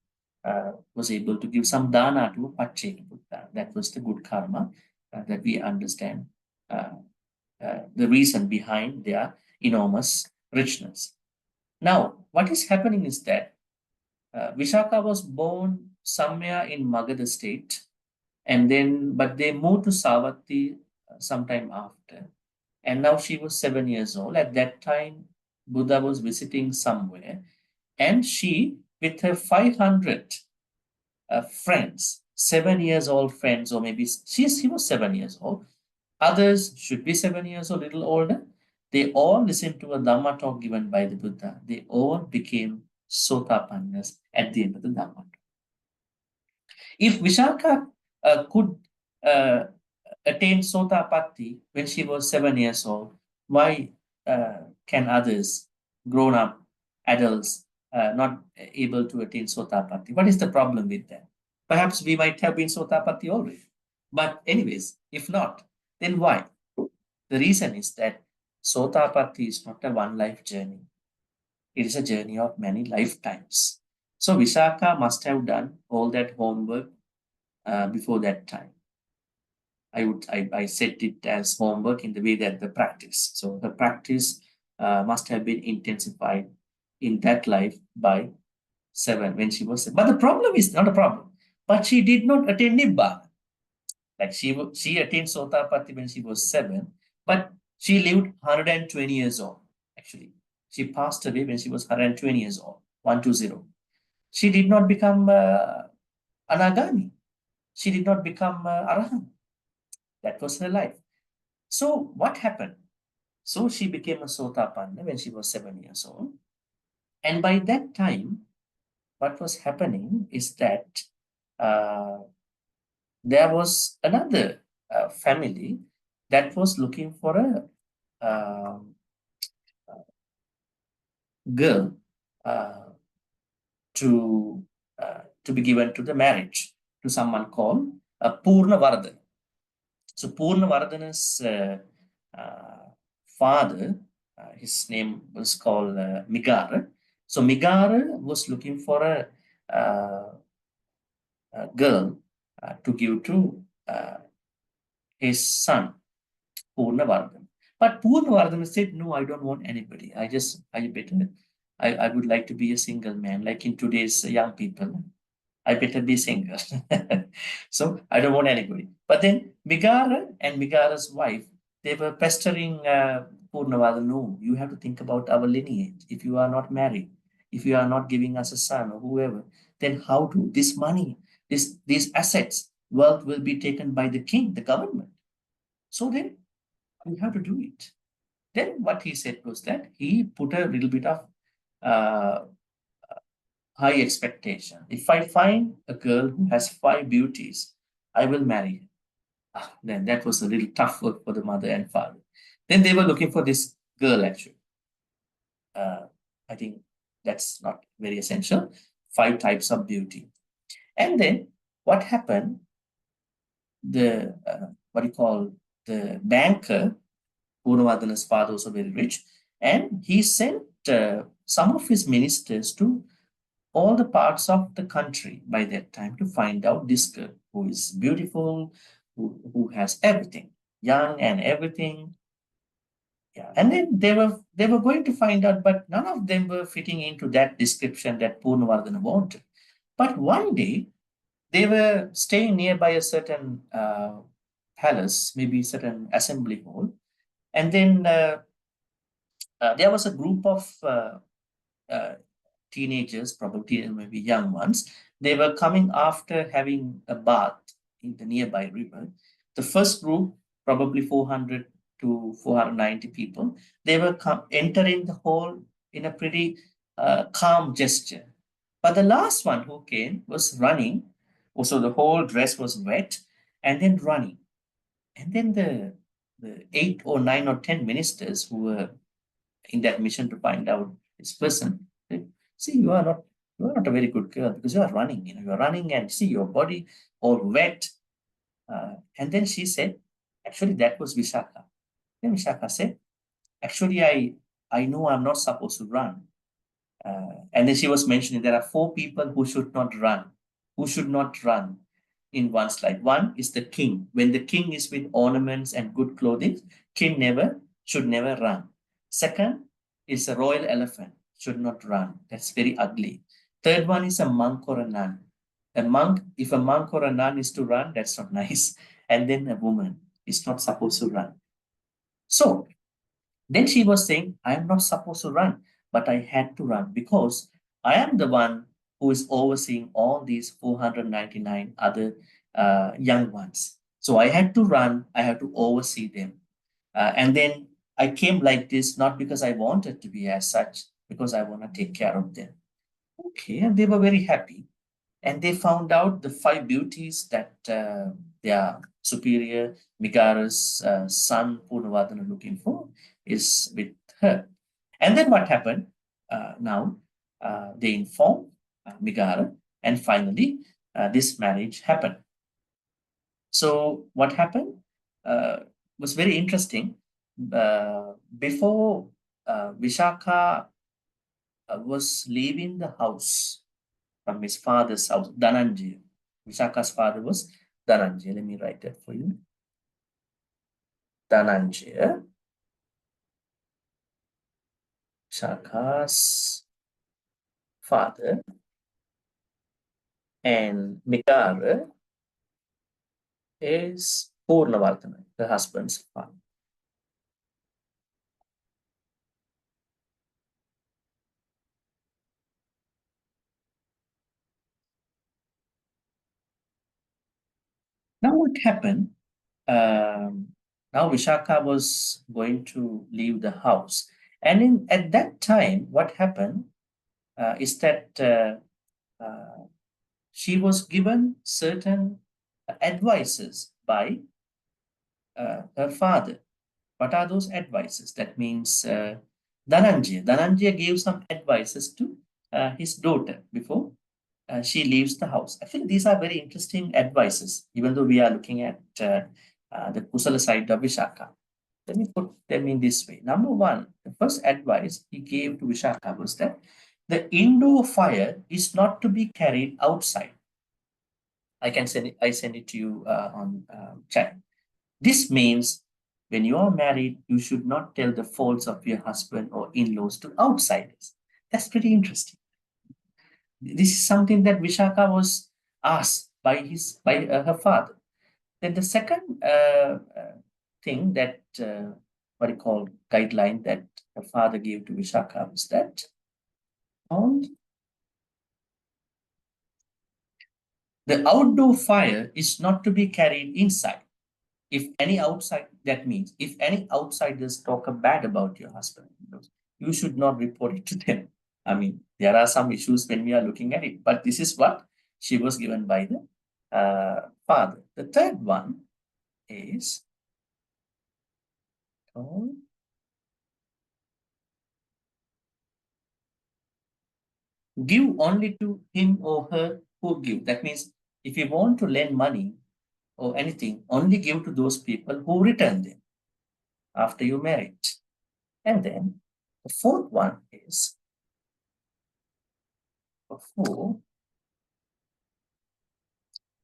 was able to give some dana to a Pacheka Buddha. That was the good karma that we understand the reason behind their enormous richness. Now, what is happening is that Vishaka was born somewhere in Magadha state, and then, but they moved to Savatthi sometime after. And now she was 7 years old. At that time, Buddha was visiting somewhere, and she, with her 500 friends, 7 years old friends, or maybe he was 7 years old. Others should be 7 years or a little older. They all listened to a Dhamma talk given by the Buddha. They all became Sotapannas at the end of the Dhamma talk. If Vishaka could attain Sotapatti when she was 7 years old, why can others, grown up adults, not able to attain Sotapatti? What is the problem with that? Perhaps we might have been Sotapatti already. But anyways, if not, then why? The reason is that Sotapatti is not a one-life journey. It is a journey of many lifetimes. So Vishaka must have done all that homework before that time. I set it as homework in the way that the practice. So the practice must have been intensified in that life by 7 when she was 7. But the problem is not a problem. But she did not attain Nibbana. Like she attained Sotapatti when she was 7, but she lived 120 years old. Actually, she passed away when she was 120 years old. 120. She did not become Anagami. She did not become Arahant. That was her life. So what happened? So she became a Sotapanna when she was 7 years old. And by that time, what was happening is that there was another family that was looking for a girl to be given to the marriage to someone called Purna Vardhana. So Purna Vardhana's father, his name was called Migara. So Migara was looking for a girl to give to his son, Purnavardhan. But Purnavardhan said, no, I don't want anybody. I would like to be a single man, like in today's young people. I better be single. So I don't want anybody. But then Migara and Migara's wife, they were pestering Purnavardhan, no, you have to think about our lineage. If you are not married, if you are not giving us a son or whoever, then how do this money, these assets, wealth will be taken by the king, the government. So then we have to do it. Then what he said was that he put a little bit of high expectation. If I find a girl who has 5 beauties, I will marry her. Then that was a little tough work for the mother and father. Then they were looking for this girl actually. I think that's not very essential. 5 types of beauty. And then what happened? The the banker, Purnavardhana's father, was very rich, and he sent some of his ministers to all the parts of the country by that time to find out this girl who is beautiful, who has everything, young and everything. Yeah, and then they were going to find out, but none of them were fitting into that description that Purnavardhana wanted. But one day they were staying nearby a certain palace, maybe certain assembly hall, and then there was a group of teenagers, probably maybe young ones. They were coming after having a bath in the nearby river. The first group, probably 400 to 490 people, they were entering the hall in a pretty calm gesture. But the last one who came was running. Also, the whole dress was wet and then running. And then the 8 or 9 or 10 ministers who were in that mission to find out this person, see, you are not a very good girl because you are running. You are running and see your body all wet. And then she said, actually, that was Vishaka. Then Vishaka said, actually, I know I'm not supposed to run. And then she was mentioning there are 4 people who should not run, in one's life. One is the king. When the king is with ornaments and good clothing, king should never run. Second is a royal elephant, should not run. That's very ugly. Third one is a monk or a nun. If a monk or a nun is to run, that's not nice. And then a woman is not supposed to run. So then she was saying, I am not supposed to run, but I had to run because I am the one who is overseeing all these 499 other young ones. So I had to run, I had to oversee them. And then I came like this, not because I wanted to be as such, because I want to take care of them. Okay, and they were very happy. And they found out the 5 beauties that their superior, Migara's son, Purnavardhana, looking for is with her. And then what happened? Now they informed Migara, and finally this marriage happened. So what happened was very interesting. Before Vishaka was leaving the house from his father's house, Dhananjaya. Vishaka's father was Dhananjaya. Let me write that for you. Dhananjaya, Vishakha's father, and Mikara is Purnavardhana, her husband's father. Now what happened? Now Vishakha was going to leave the house. And at that time, what happened is that she was given certain advices by her father. What are those advices? That means Dhananjaya gave some advices to his daughter before she leaves the house. I think these are very interesting advices, even though we are looking at the Kusala side of Vishakha. Let me put them in this way. Number one, the first advice he gave to Vishakha was that the indoor fire is not to be carried outside. I send it to you on chat. This means when you are married, you should not tell the faults of your husband or in-laws to outsiders. That's pretty interesting. This is something that Vishakha was asked by her father. Then the second thing that what you call guideline that her father gave to Vishakha was that the outdoor fire is not to be carried inside. If any outside, that means if any outsiders talk bad about your husband, you should not report it to them. I mean, there are some issues when we are looking at it, but this is what she was given by the father. The third one is give only to him or her who give. That means if you want to lend money or anything, only give to those people who return them after you married. And then the fourth one is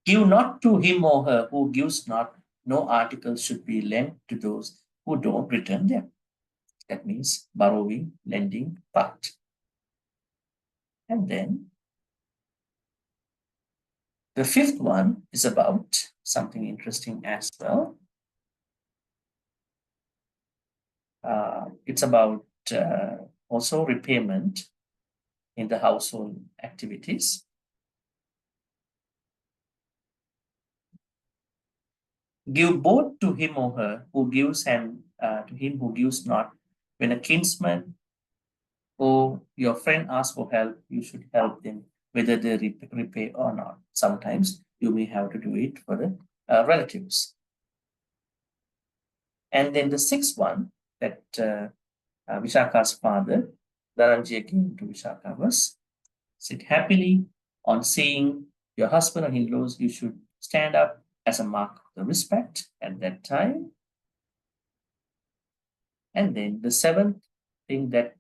give not to him or her who gives not. No articles should be lent to those who don't return them. That means borrowing, lending part. And then the fifth one is about something interesting as well. It's about also repayment in the household activities. Give both to him or her who gives and to him who gives not. When a kinsman or your friend asks for help, you should help them, whether they repay or not. Sometimes you may have to do it for the relatives. And then the sixth one that Vishakha's father, Dhananjaya, came to Vishakha was, sit happily on seeing your husband or in-laws. You should stand up as a mark of the respect at that time. And then the seventh thing that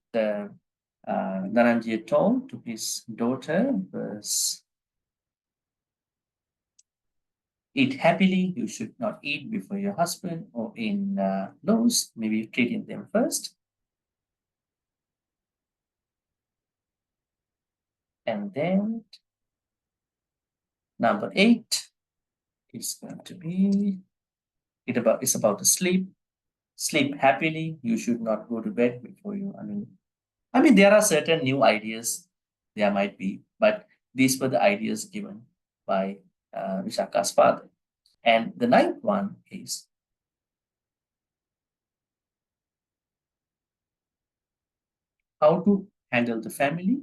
Dhananjaya told to his daughter was, eat happily. You should not eat before your husband or in-laws, maybe treating them first. And then number 8 is going to be, it's about the sleep. Sleep happily. You should not go to bed before you, I mean, there are certain new ideas there might be, but these were the ideas given by Vishakha's father. And the ninth one is how to handle the family.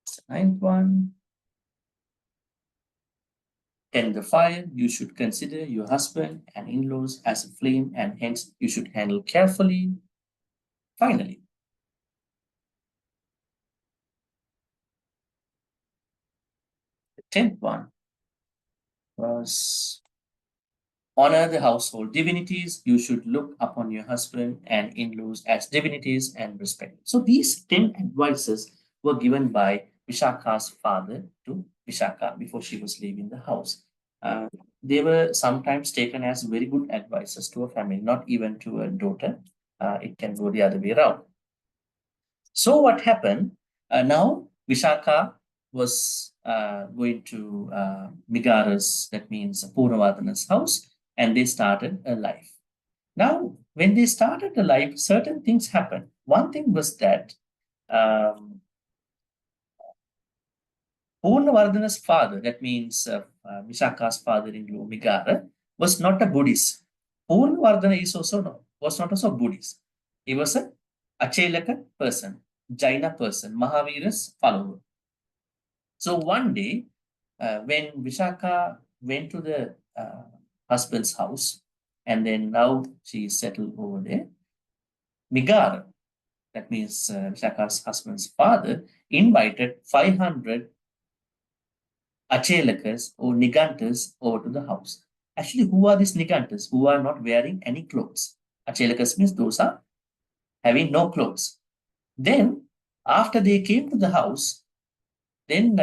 It's the ninth one. Tend the fire. You should consider your husband and in-laws as a flame, and hence you should handle carefully. Finally, the 10th one was honor the household divinities. You should look upon your husband and in-laws as divinities and respect. So these 10 advices were given by Vishakha's father to Vishakha before she was leaving the house. they were sometimes taken as very good advisors to a family, not even to a daughter. It can go the other way around. So what happened? Now Vishaka was going to Migara's, that means Purnavardhana's house, and they started a life. Now, when they started a life, certain things happened. One thing was that Purnavardhana's father, that means Vishaka's father-in-law, Migara, was not a Buddhist. Purnavardhana was not also a Buddhist. He was a Achelaka person, Jaina person, Mahavira's follower. So one day, when Vishaka went to the husband's house, and then now she is settled over there, Migara, that means Vishaka's husband's father, invited 500 Achelakas or Nigantas over to the house. Actually, who are these Nigantas? Who are not wearing any clothes. Achelakas means those are having no clothes. Then, after they came to the house, then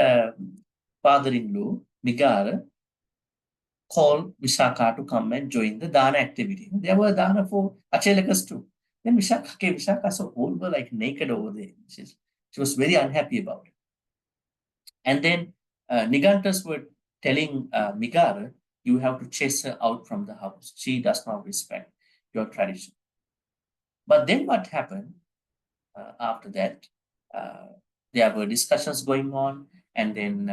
father-in-law, Migara, called Vishaka to come and join the Dana activity. There were Dana for Achelakas too. Then Vishaka came. Vishaka saw all were like naked over there. She was very unhappy about it. And then Nigantas were telling Migara, you have to chase her out from the house. She does not respect your tradition. But then what happened after that? There were discussions going on, and then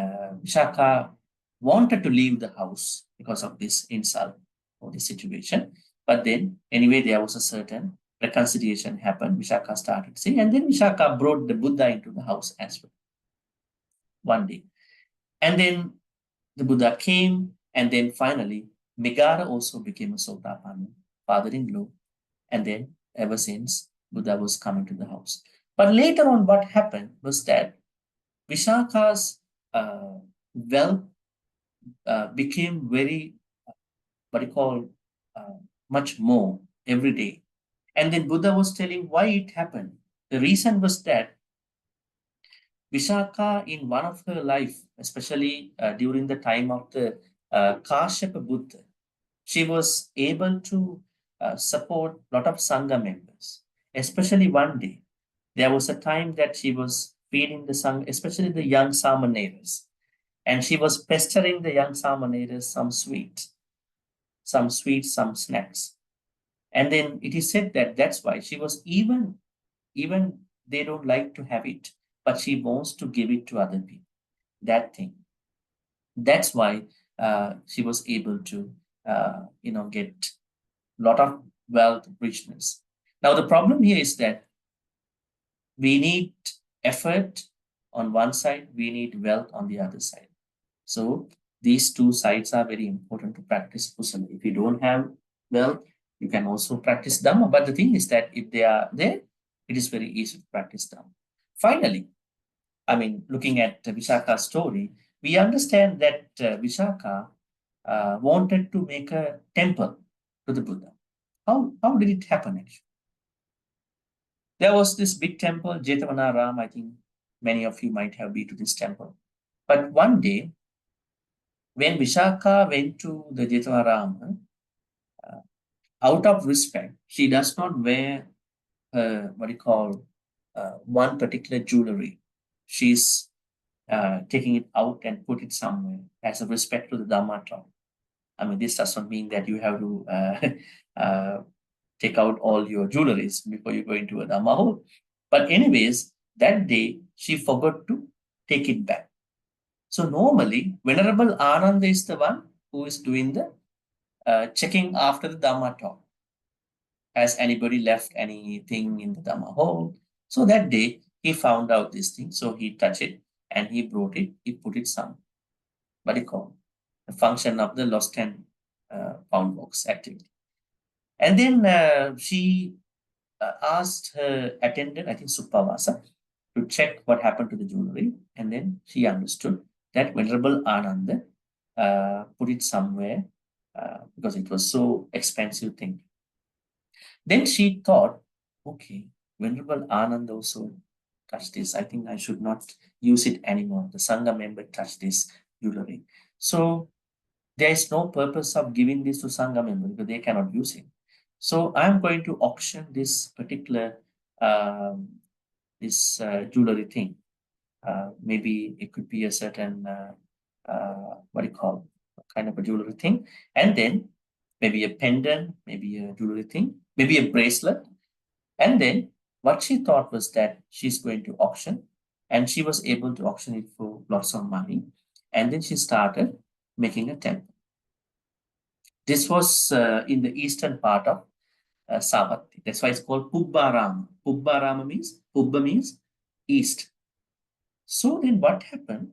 Vishaka wanted to leave the house because of this insult or this situation. But then, anyway, there was a certain reconciliation happened. Vishaka started saying, and then Vishaka brought the Buddha into the house as well. One day. And then the Buddha came, and then finally, Migara also became a Sotapanna, father-in-law. And then, ever since, Buddha was coming to the house. But later on, what happened was that Vishaka's wealth became very, much more every day. And then Buddha was telling why it happened. The reason was that Vishaka, in one of her life, especially during the time of the Kashyapa Buddha, she was able to support a lot of Sangha members. Especially one day, there was a time that she was feeding the Sangha, especially the young Samaneras, and she was pestering the young Samaneras some sweets, some snacks. And then it is said that that's why she was even they don't like to have it, but she wants to give it to other people. That thing. That's why she was able to, get a lot of wealth, richness. Now the problem here is that we need effort on one side, we need wealth on the other side. So these two sides are very important to practice Kusala. If you don't have wealth, you can also practice Dhamma. But the thing is that if they are there, it is very easy to practice Dhamma. Finally, looking at Vishaka's story, we understand that Vishaka wanted to make a temple to the Buddha. How did it happen actually? There was this big temple, Jetavana. I think many of you might have been to this temple. But one day, when Vishaka went to the Jetavana, out of respect, she does not wear one particular jewelry. She's taking it out and put it somewhere as a respect to the Dhamma talk. This does not mean that you have to take out all your jewelries before you go into a Dhamma hall. But anyways, that day she forgot to take it back. So normally, Venerable Ananda is the one who is doing the checking after the Dhamma talk. Has anybody left anything in the Dhamma hall? So that day, he found out this thing. So he touched it and he brought it, he put it some, the function of the lost 10 pound box activity. And then she asked her attendant, I think Suppavasa, to check what happened to the jewelry. And then she understood that Venerable Ananda put it somewhere because it was so expensive thing. Then she thought, okay, Venerable Ananda also touched this. I think I should not use it anymore. The Sangha member touched this jewelry. So there is no purpose of giving this to Sangha members because they cannot use it. So I'm going to auction this particular jewelry thing. Maybe it could be a certain what do you call kind of a jewelry thing, and then maybe a pendant, maybe a jewelry thing, maybe a bracelet, and then what she thought was that she's going to auction, and she was able to auction it for lots of money, and then she started making a temple. This was in the eastern part of Savatthi. That's why it's called Pubbarama. Pubbarama means, Pubba means east. So then what happened?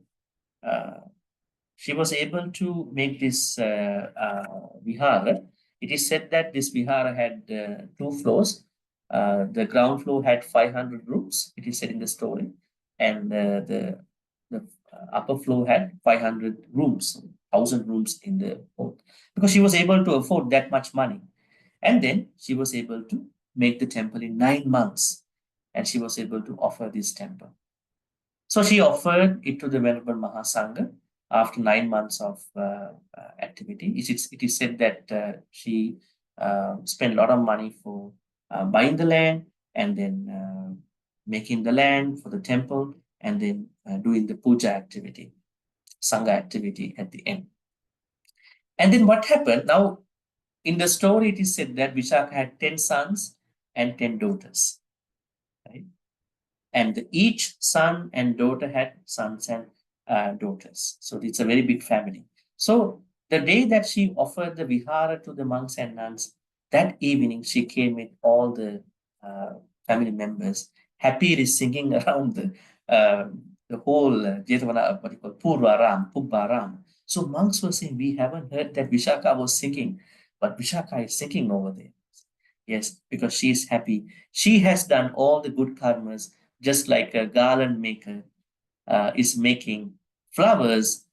She was able to make this vihara. It is said that this vihara had 2 floors. The ground floor had 500 rooms, it is said in the story. And the upper floor had 500 rooms, 1,000 rooms in the boat. Because she was able to afford that much money. And then she was able to make the temple in 9 months. And she was able to offer this temple. So she offered it to the Venerable Mahasangha after 9 months of activity. It is said that she spent a lot of money for buying the land and then making the land for the temple and then doing the puja activity, Sangha activity at the end. And then what happened? Now, in the story, it is said that Vishaka had 10 sons and 10 daughters. Right? And each son and daughter had sons and daughters. So it's a very big family. So the day that she offered the vihara to the monks and nuns, that evening she came with all the family members, happily singing around the whole Jetavana, what you call Purvaram, Pubbaram. So monks were saying, we haven't heard that Vishaka was singing, but Vishaka is singing over there. Yes, because she is happy. She has done all the good karmas, just like a garland maker is making flowers,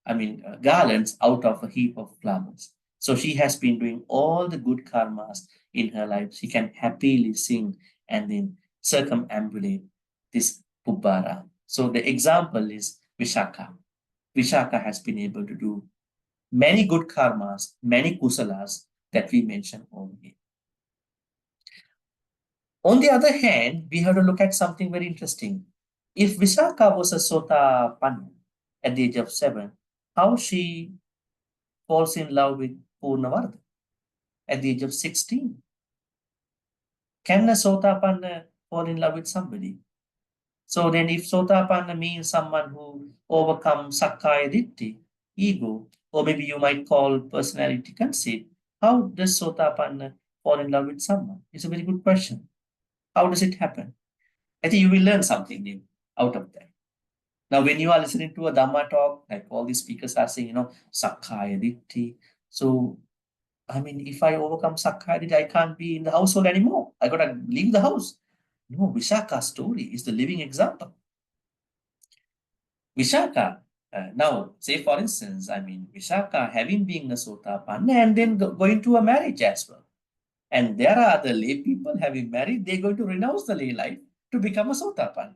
garlands out of a heap of flowers. So she has been doing all the good karmas in her life. She can happily sing and then circumambulate this Pubbara. So the example is Vishaka. Vishaka has been able to do many good karmas, many kusalas that we mentioned over here. On the other hand, we have to look at something very interesting. If Vishaka was a Sotapanna at the age of 7, how she falls in love with Purnavardha at the age of 16? Can a Sotapanna fall in love with somebody? So then if Sotapanna means someone who overcomes Sakkaya Ditti, ego, or maybe you might call personality conceit, how does Sotapanna fall in love with someone? It's a very good question. How does it happen? I think you will learn something new out of that. Now, when you are listening to a Dhamma talk, like all these speakers are saying, Sakkaya Ditti. So, if I overcome Sakkaya Ditti, I can't be in the household anymore. I got to leave the house. No, Vishaka's story is the living example. Vishaka, now, say for instance, Vishaka having been a Sotapanna and then going to a marriage as well. And there are other lay people having married, they're going to renounce the lay life to become a Sotapanna.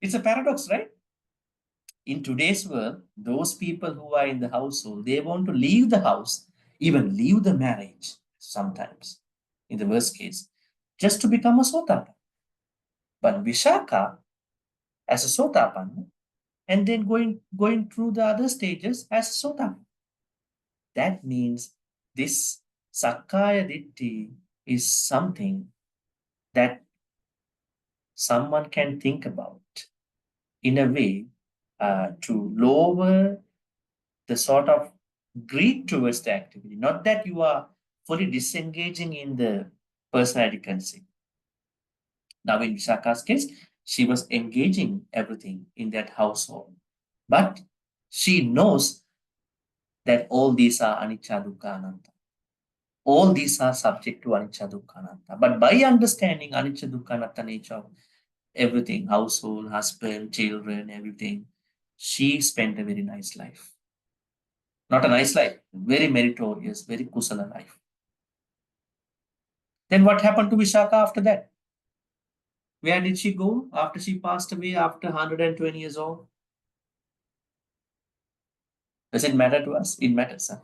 It's a paradox, right? In today's world, those people who are in the household, they want to leave the house, even leave the marriage sometimes, in the worst case, just to become a Sotapanna. But Vishaka, as a Sotapanna, and then going through the other stages as a Sotapanna. That means this Sakkaya Ditti is something that someone can think about in a way to lower the sort of greed towards the activity. Not that you are fully disengaging in the personality conceit. Now in Vishaka's case, she was engaging everything in that household. But she knows that all these are anicca, dukkha, anatta. All these are subject to anicca, dukkha, anatta. But by understanding anicca, dukkha, anatta nature of everything, household, husband, children, everything, she spent a very nice life. Not a nice life, very meritorious, very kusala life. Then what happened to Vishaka after that? Where did she go after she passed away after 120 years old? Does it matter to us? It matters. Huh?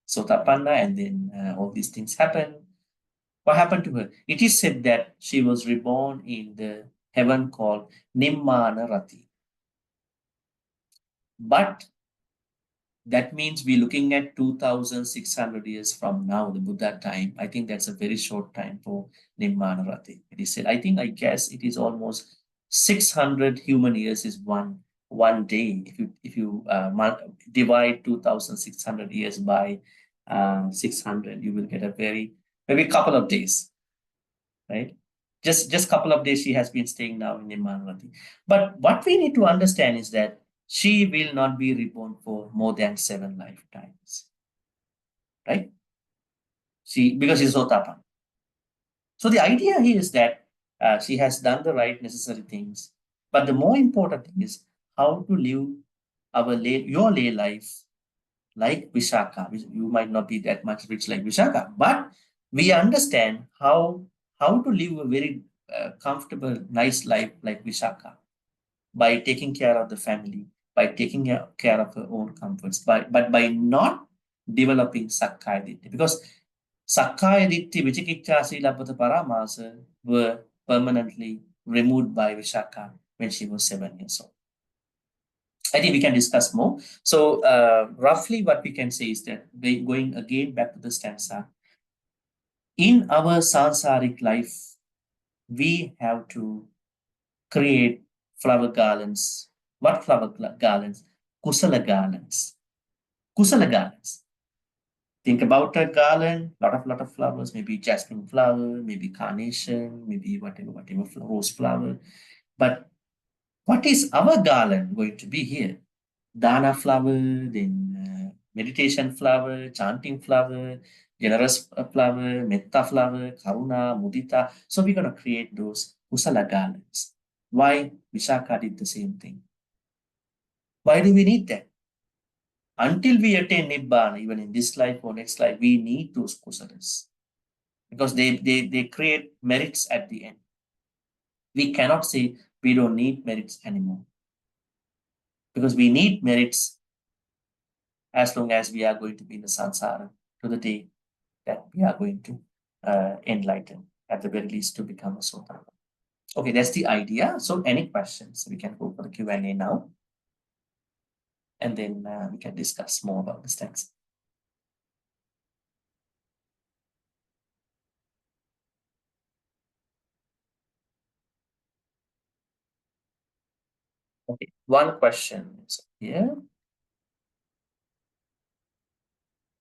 Sotapanna, and then all these things happen. What happened to her? It is said that she was reborn in the heaven called Nimmana Rati. But that means we're looking at 2,600 years from now, the Buddha time. I think that's a very short time for Nimmana Rati. It is said, I guess it is almost 600 human years is one day. If you divide 2,600 years by 600, you will get maybe a couple of days, right? Just couple of days she has been staying now in Nimmana Rati. But what we need to understand is that she will not be reborn for more than 7 lifetimes, right? Because she's Sotapan. So the idea here is that she has done the right necessary things, but the more important thing is how to live your lay life like Vishaka. You might not be that much rich like Vishaka, but we understand how to live a very comfortable, nice life like Vishaka by taking care of the family, by taking care of her own comforts, but by not developing Sakkaya Ditthi. Because Sakkaya Ditthi, Vichikicha, Silapata Paramasa were permanently removed by Vishaka when she was 7 years old. I think we can discuss more. So roughly what we can say is that, going again back to the stanza, in our sansaric life, we have to create flower garlands. What flower garlands? Kusala garlands. Kusala garlands. Think about a garland, lot of flowers, maybe jasmine flower, maybe carnation, maybe whatever rose flower. But what is our garland going to be here? Dana flower, then meditation flower, chanting flower, generous flower, metta flower, karuna, mudita. So we're going to create those kusala garlands. Why Vishaka did the same thing? Why do we need that? Until we attain Nibbana, even in this life or next life, we need those kusalas. Because they create merits at the end. We cannot say we don't need merits anymore. Because we need merits as long as we are going to be in the samsara to the day that we are going to enlighten, at the very least to become a Sotapan. Okay, that's the idea. So any questions? We can go for the Q&A now. And then we can discuss more about this text. Okay, one question is here.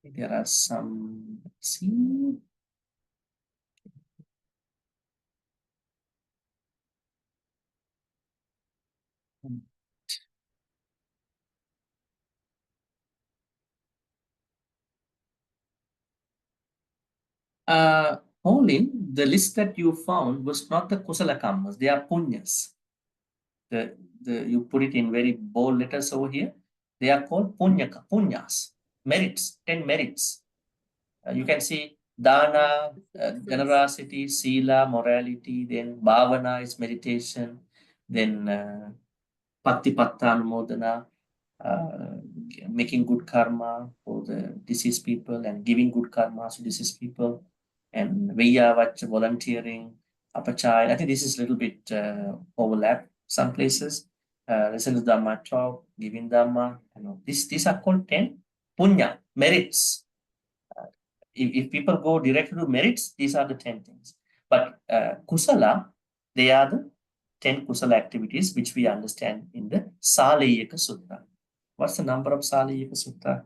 There are some, let's see. Pauline, the list that you found was not the Kusala Kammas, they are Punyas. You put it in very bold letters over here. They are called Punyas, merits, 10 merits. You can see Dana, generosity, Sila, morality, then Bhavana is meditation, then Patipatta Anumodana, making good karma for the deceased people and giving good karma to deceased people, and Vayavacha, volunteering, Apachaya. I think this is a little bit overlap some places. Listen to Dhamma talk, giving Dhamma. These are called 10 punya, merits. If people go directly to merits, these are the 10 things. But kusala, they are the 10 kusala activities which we understand in the Salayaka Sutta. What's the number of Salayaka Sutta?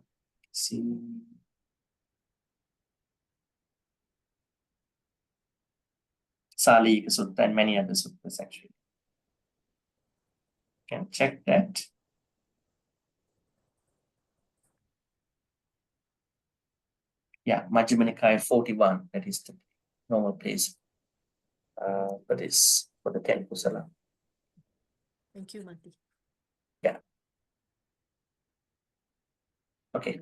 See. Salayaka Sutta and many other suttas actually. Can check that. Yeah, Majjhima Nikaya 41, that is the normal place. That is for the 10 kusala. Thank you, Bhante. Yeah. Okay.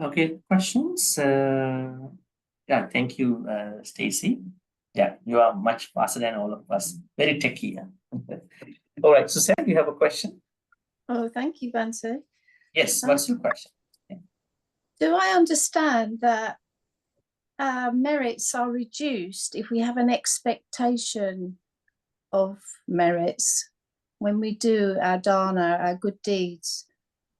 Okay, questions? Yeah, thank you, Stacy. Yeah, you are much faster than all of us. Very techy. Yeah? All right, Suzanne, you have a question? Oh, thank you, Bhante. Yes, what's your question? Do I understand that merits are reduced if we have an expectation of merits when we do our dana, our good deeds?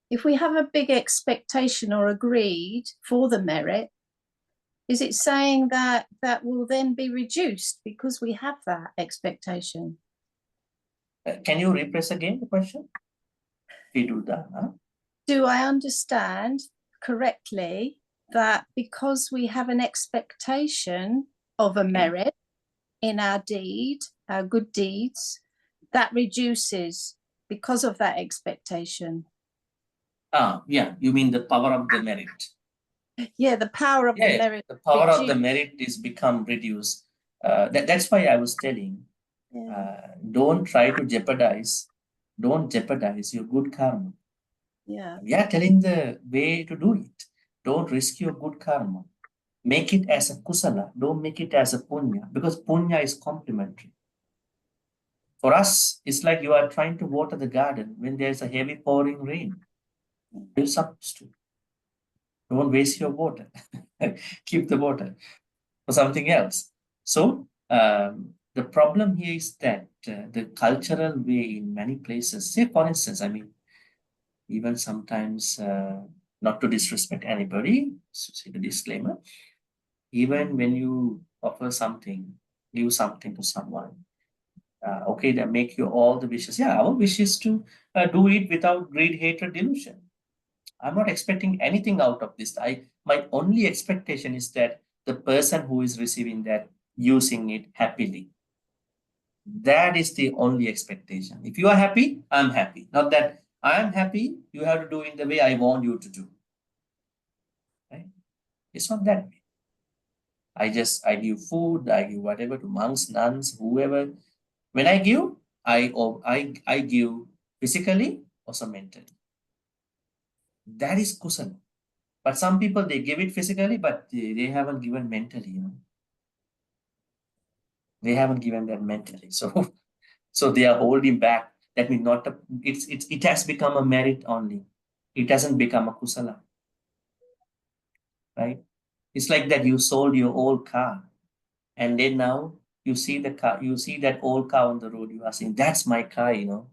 If we have a big expectation or agreed for the merit, is it saying that that will then be reduced because we have that expectation? Can you rephrase again the question? Do I understand correctly that because we have an expectation of a merit in our deed, our good deeds, that reduces because of that expectation? Yeah, you mean the power of the merit. Yeah, the power of the merit. The power of the merit is become reduced. That's why I was telling, don't try to jeopardize, don't jeopardize your good karma. Yeah. We are telling the way to do it. Don't risk your good karma. Make it as a kusala. Don't make it as a punya, because punya is complementary. For us, it's like you are trying to water the garden when there's a heavy pouring rain. You're supposed to. Don't waste your water. Keep the water for something else. So the problem here is that the cultural way in many places, say for instance, I mean, even sometimes, not to disrespect anybody, so say the disclaimer, even when you offer something, give something to someone, okay, they make you all the wishes. Yeah, our wish is to do it without greed, hatred, delusion. I'm not expecting anything out of this. My only expectation is that the person who is receiving that using it happily. That is the only expectation. If you are happy, I'm happy. Not that I'm happy, you have to do in the way I want you to do. Right? It's not that way. I give food, I give whatever to monks, nuns, whoever. When I give, I give physically, also mentally. That is kusala. But some people, they give it physically, but they haven't given mentally, you know. They haven't given that mentally. So they are holding back. That means not it has become a merit only. It hasn't become a kusala. Right? It's like that you sold your old car. And then now you see the car, you see that old car on the road, you are saying, that's my car, you know.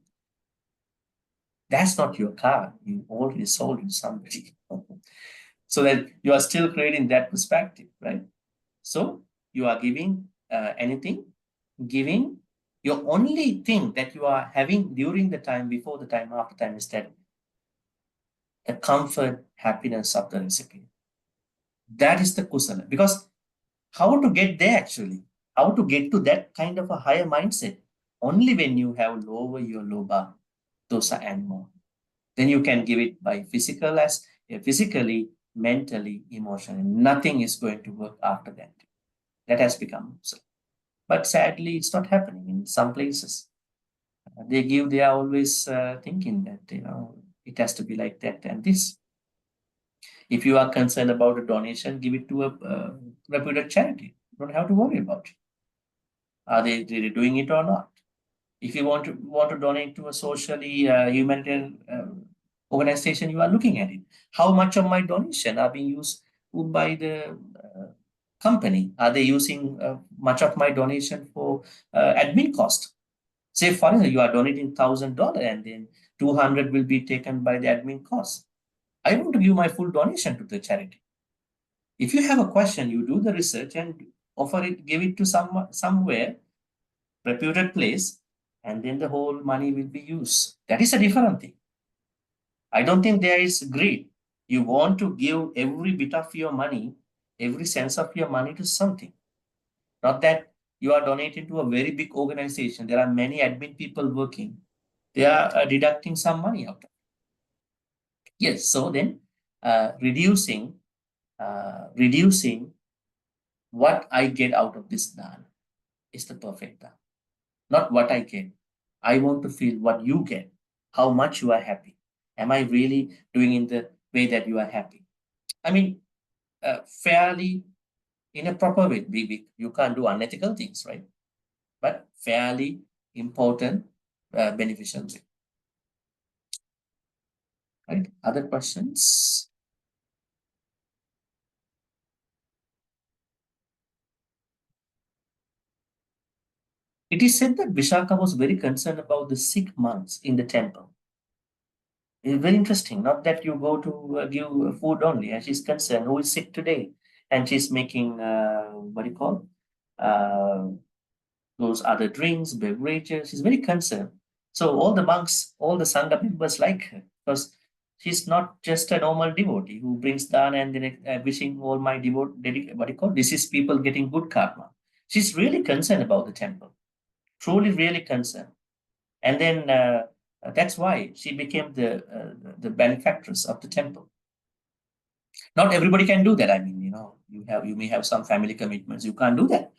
That's not your car. You already sold it to somebody. So that you are still creating that perspective, right? So you are giving anything, giving. Your only thing that you are having during the time, before the time, after time is that the comfort, happiness of the recipient. That is the kusala. Because how to get there actually? How to get to that kind of a higher mindset? Only when you have lower your lobha, dosa and more. Then you can give it by physically, mentally, emotionally. Nothing is going to work after that. That has become so. But sadly, it's not happening in some places. They are always thinking that, you know, it has to be like that and this. If you are concerned about a donation, give it to a reputed charity. You don't have to worry about it. Are they really doing it or not? If you want to donate to a socially humanitarian organization, you are looking at it. How much of my donation are being used by the company? Are they using much of my donation for admin cost? Say, for instance, you are donating $1,000 and then 200 will be taken by the admin cost. I want to give my full donation to the charity. If you have a question, you do the research and offer it, give it to somewhere, reputed place, and then the whole money will be used. That is a different thing. I don't think there is greed. You want to give every bit of your money, every sense of your money to something. Not that you are donating to a very big organization. There are many admin people working. They are deducting some money out of it. Yes, so then reducing what I get out of this dana is the perfect dana. Not what I get. I want to feel what you get, how much you are happy. Am I really doing in the way that you are happy? I mean, fairly in a proper way. You can't do unethical things, right? But fairly important, beneficial way. Right? Other questions? It is said that Vishaka was very concerned about the sick monks in the temple. It's very interesting. Not that you go to give food only, and she's concerned who is sick today, and she's making what do you call those other drinks, beverages. She's very concerned. So all the monks, all the Sangha members like her because she's not just a normal devotee who brings dana and then wishing all my what do you call deceased people getting good karma. She's really concerned about the temple, truly, really concerned. And then that's why she became the benefactress of the temple. Not everybody can do that. I mean, you may have some family commitments. You can't do that.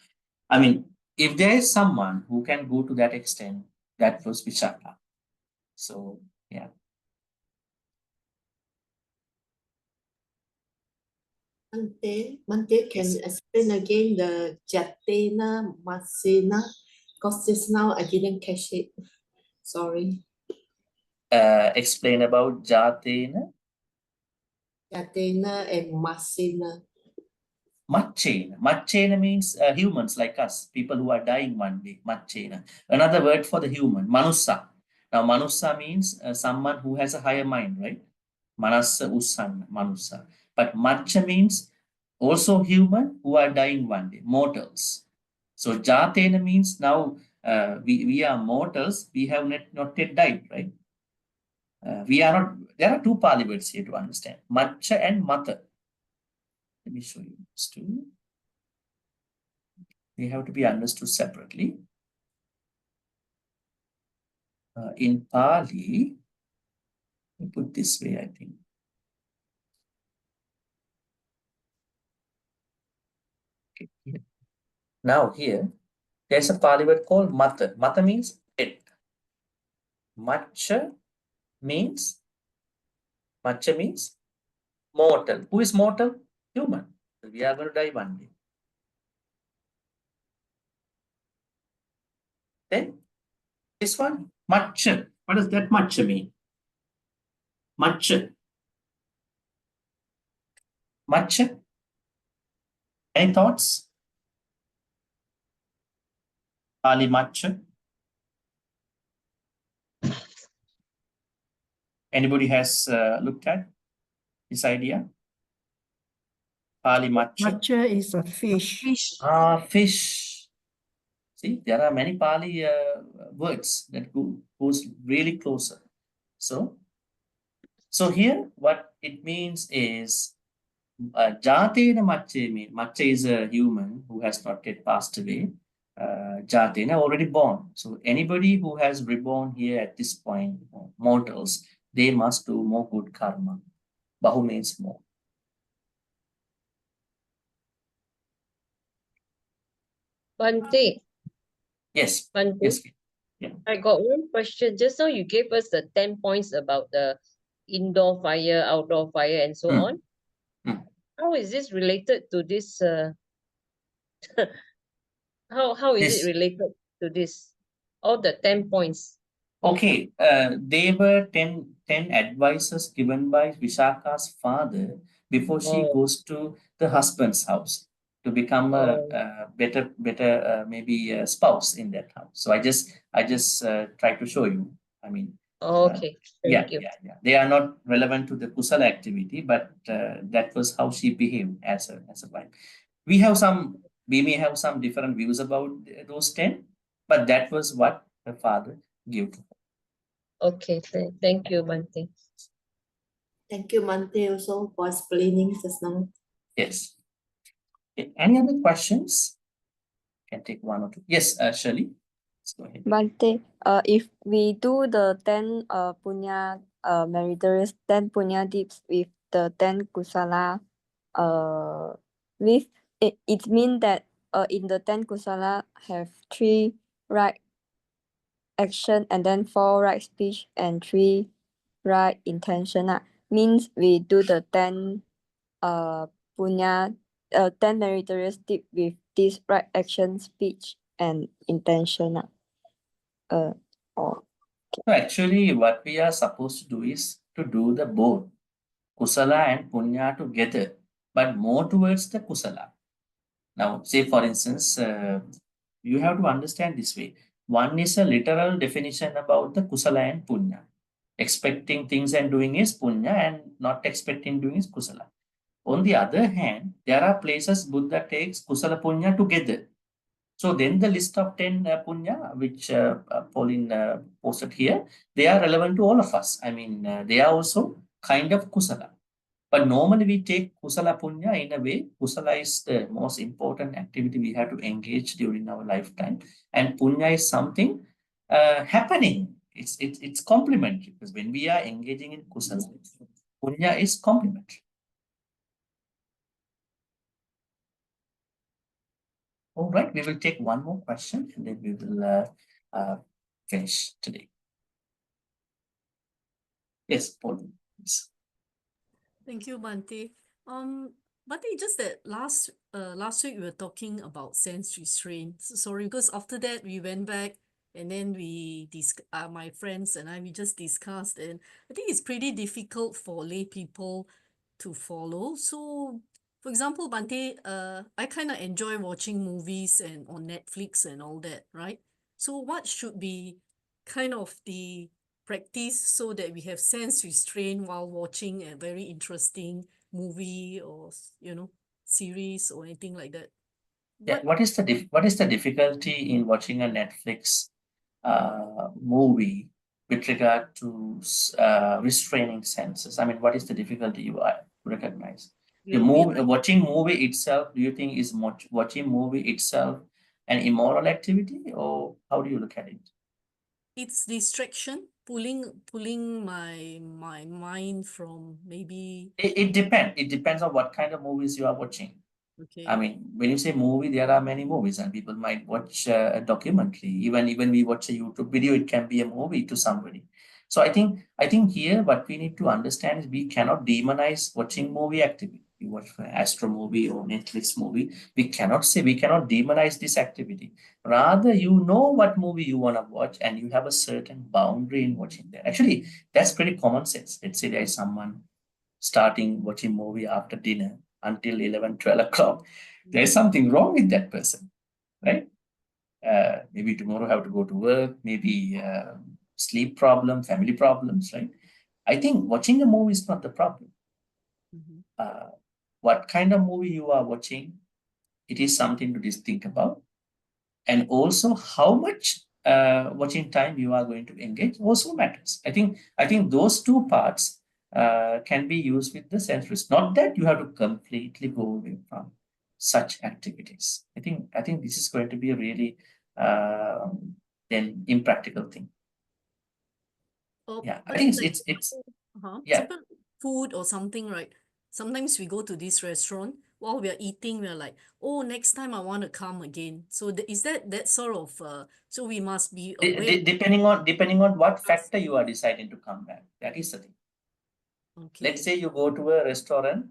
I mean, if there is someone who can go to that extent, that was Vishaka. So yeah. Bhante, can you explain again the Jatena Masena? Because just now I didn't catch it. Sorry. Explain about Jatena. Jatena and Masena. Machena. Machena means humans like us, people who are dying one day. Machena. Another word for the human, Manusa. Now, Manusa means someone who has a higher mind, right? Manasa Usan, Manusa. But Macha means also human who are dying one day, mortals. So Jatena means now we are mortals, we have not yet died, right? We are not, there are two Pali words here to understand, Macha and Mata. Let me show you this too. They have to be understood separately. In Pali, we put this way, I think. Okay, here. Now here, there's a Pali word called Mata. Mata means dead. Macha means mortal. Who is mortal? Human. We are going to die one day. Then this one, Macha. What does that Macha mean? Macha. Macha. Any thoughts? Pali Macha. Anybody has looked at this idea? Pali Macha. Macha is a fish. Fish. See, there are many Pali words that goes really closer. So here, what it means is Jatena Macha means Macha is a human who has not yet passed away. Jatena already born. So anybody who has reborn here at this point, mortals, they must do more good karma. Bahu means more. Bhante. Yes. Bhante. Yes. Yeah. I got one question. Just now you gave us the 10 points about the indoor fire, outdoor fire, and so on. How is this related to this? How is it related to this? All the 10 points. Okay, they were 10 advices given by Vishaka's father before she goes to the husband's house to become a better maybe a spouse in that house. So I just try to show you. I mean, okay, thank you. Yeah. They are not relevant to the kusala activity, but that was how she behaved as a wife. We may have some different views about those 10, but that was what the father gave to her. Okay, thank you, Bhante. Thank you, Bhante, also for explaining just now. Yes. Okay. Any other questions? Can take one or two. Yes, Shirley. Let's go ahead. Bhante, if we do the 10 punya meritorious 10 punya deeds with the 10 kusala with it means that in the 10 kusala have 3 right action and then 4 right speech and 3 right intention. Means we do the 10 punya 10 meritorious deed with this right action, speech and intention. So actually, what we are supposed to do is to do the both kusala and punya together, but more towards the kusala. Now, say for instance, you have to understand this way. One is a literal definition about the kusala and punya. Expecting things and doing is punya, and not expecting doing is kusala. On the other hand, there are places Buddha takes kusala punya together. So then the list of 10 punya, which Pauline posted here, they are relevant to all of us. I mean, they are also kind of kusala. But normally we take kusala punya in a way. Kusala is the most important activity we have to engage during our lifetime. And punya is something happening. It's complementary, because when we are engaging in kusala, punya is complementary. All right, we will take one more question and then we will finish today. Yes, Paul. Yes. Thank you, Bhante. Bhante, just that last week we were talking about sense restraint. Sorry, because after that we went back and then my friends and we just discussed, and I think it's pretty difficult for lay people to follow. So, for example, Bhante, I kind of enjoy watching movies and on Netflix and all that, right? So, what should be kind of the practice so that we have sense restraint while watching a very interesting movie or series or anything like that? Yeah, what is the difficulty in watching a Netflix movie with regard to restraining senses? I mean, what is the difficulty you recognize? Watching movie itself, do you think is watching movie itself an immoral activity, or how do you look at it? It's distraction, pulling my mind from maybe. It depends. It depends on what kind of movies you are watching. Okay. I mean, when you say movie, there are many movies, and people might watch a documentary. Even we watch a YouTube video, it can be a movie to somebody. So I think here what we need to understand is we cannot demonize watching movie activity. You watch an Astro movie or Netflix movie, we cannot demonize this activity. Rather, you know what movie you want to watch, and you have a certain boundary in watching that. Actually, that's pretty common sense. Let's say there is someone starting watching movie after dinner until 11, 12 o'clock. There's something wrong with that person, right? Maybe tomorrow have to go to work, maybe sleep problem, family problems, right? I think watching a movie is not the problem. What kind of movie you are watching, it is something to just think about. And also how much watching time you are going to engage also matters. I think those two parts can be used with the sense risk. Not that you have to completely go away from such activities. I think this is going to be a really then impractical thing. Yeah, I think it's yeah. Simple food or something, right? Sometimes we go to this restaurant while we are eating, we're like, oh, next time I want to come again. So is that sort of so we must be aware. Depending on what factor you are deciding to come back. That is the thing. Okay. Let's say you go to a restaurant,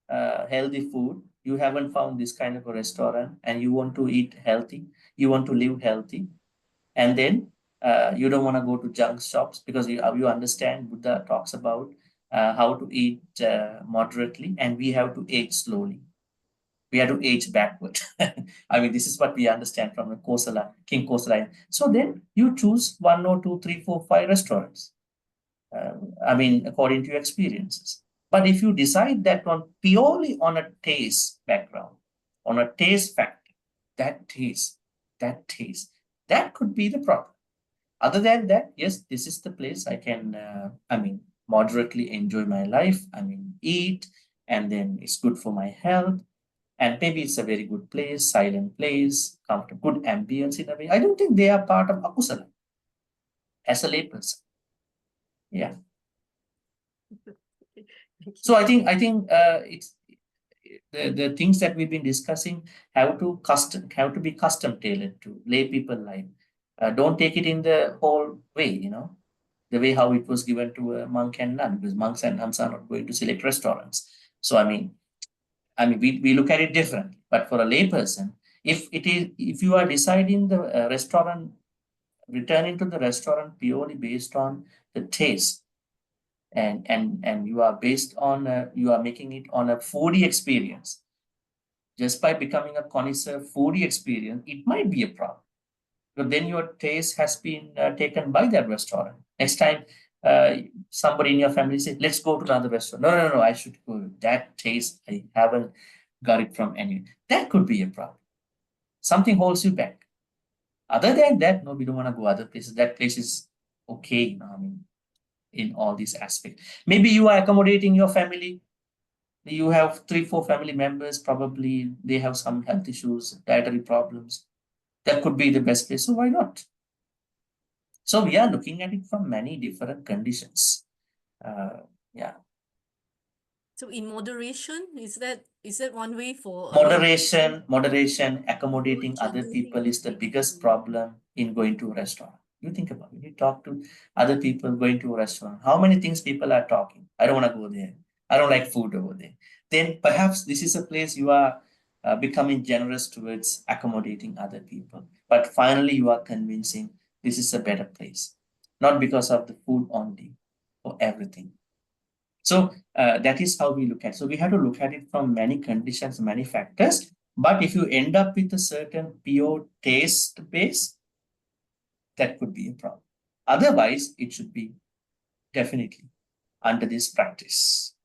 healthy food. You haven't found this kind of a restaurant, and you want to eat healthy. You want to live healthy, and then you don't want to go to junk shops, because you understand Buddha talks about how to eat moderately, and we have to age slowly. We have to age backward. I mean, this is what we understand from the King Kosala. So then you choose 1 or 2, 3, 4, 5 restaurants. I mean, according to your experiences. But if you decide that purely on a taste background, on a taste factor, that could be the problem. Other than that, yes, this is the place I can, moderately enjoy my life. Eat, and then it's good for my health. And maybe it's a very good place, silent place, comfortable, good ambience in a way. I don't think they are part of akusala as a layperson. Yeah. So I think it's the things that we've been discussing have to be custom tailored to lay people life. Don't take it in the whole way, the way how it was given to a monk and nun, because monks and nuns are not going to select restaurants. So we look at it differently. But for a layperson, if you are deciding the restaurant, returning to the restaurant purely based on the taste, and you are based on you are making it on a foodie experience. Just by becoming a connoisseur foodie experience, it might be a problem. But then your taste has been taken by that restaurant. Next time, somebody in your family says, let's go to another restaurant. No, I should go. That taste, I haven't got it from anyone. That could be a problem. Something holds you back. Other than that, no, we don't want to go other places. That place is okay, I mean, in all these aspects. Maybe you are accommodating your family. You have 3-4 family members, probably they have some health issues, dietary problems. That could be the best place, so why not? So we are looking at it from many different conditions. Yeah. So in moderation, is that one way for Moderation, accommodating other people is the biggest problem in going to a restaurant. You think about it. You talk to other people going to a restaurant. How many things people are talking? I don't want to go there. I don't like food over there. Then perhaps this is a place you are becoming generous towards accommodating other people. But finally, you are convincing this is a better place. Not because of the food only, for everything. So that is how we look at it. So we have to look at it from many conditions, many factors. But if you end up with a certain pure taste base, that could be a problem. Otherwise, it should be definitely under this practice.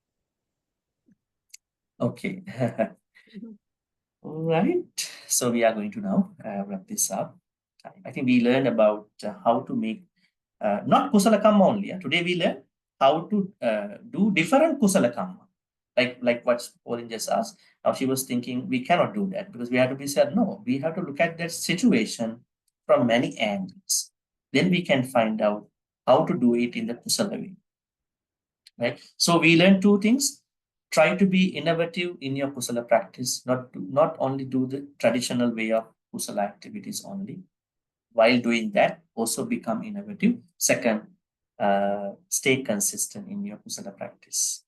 Okay. All right. So we are going to now wrap this up. I think we learned about how to make not kusala kamma only. Today we learn how to do different kusala kamma. Like what Pauline just asked. Now she was thinking we cannot do that because we have to be said, no, we have to look at that situation from many angles. Then we can find out how to do it in the kusala way. Right? So we learned 2 things. Try to be innovative in your kusala practice, not only do the traditional way of kusala activities only. While doing that, also become innovative. Second, stay consistent in your kusala practice.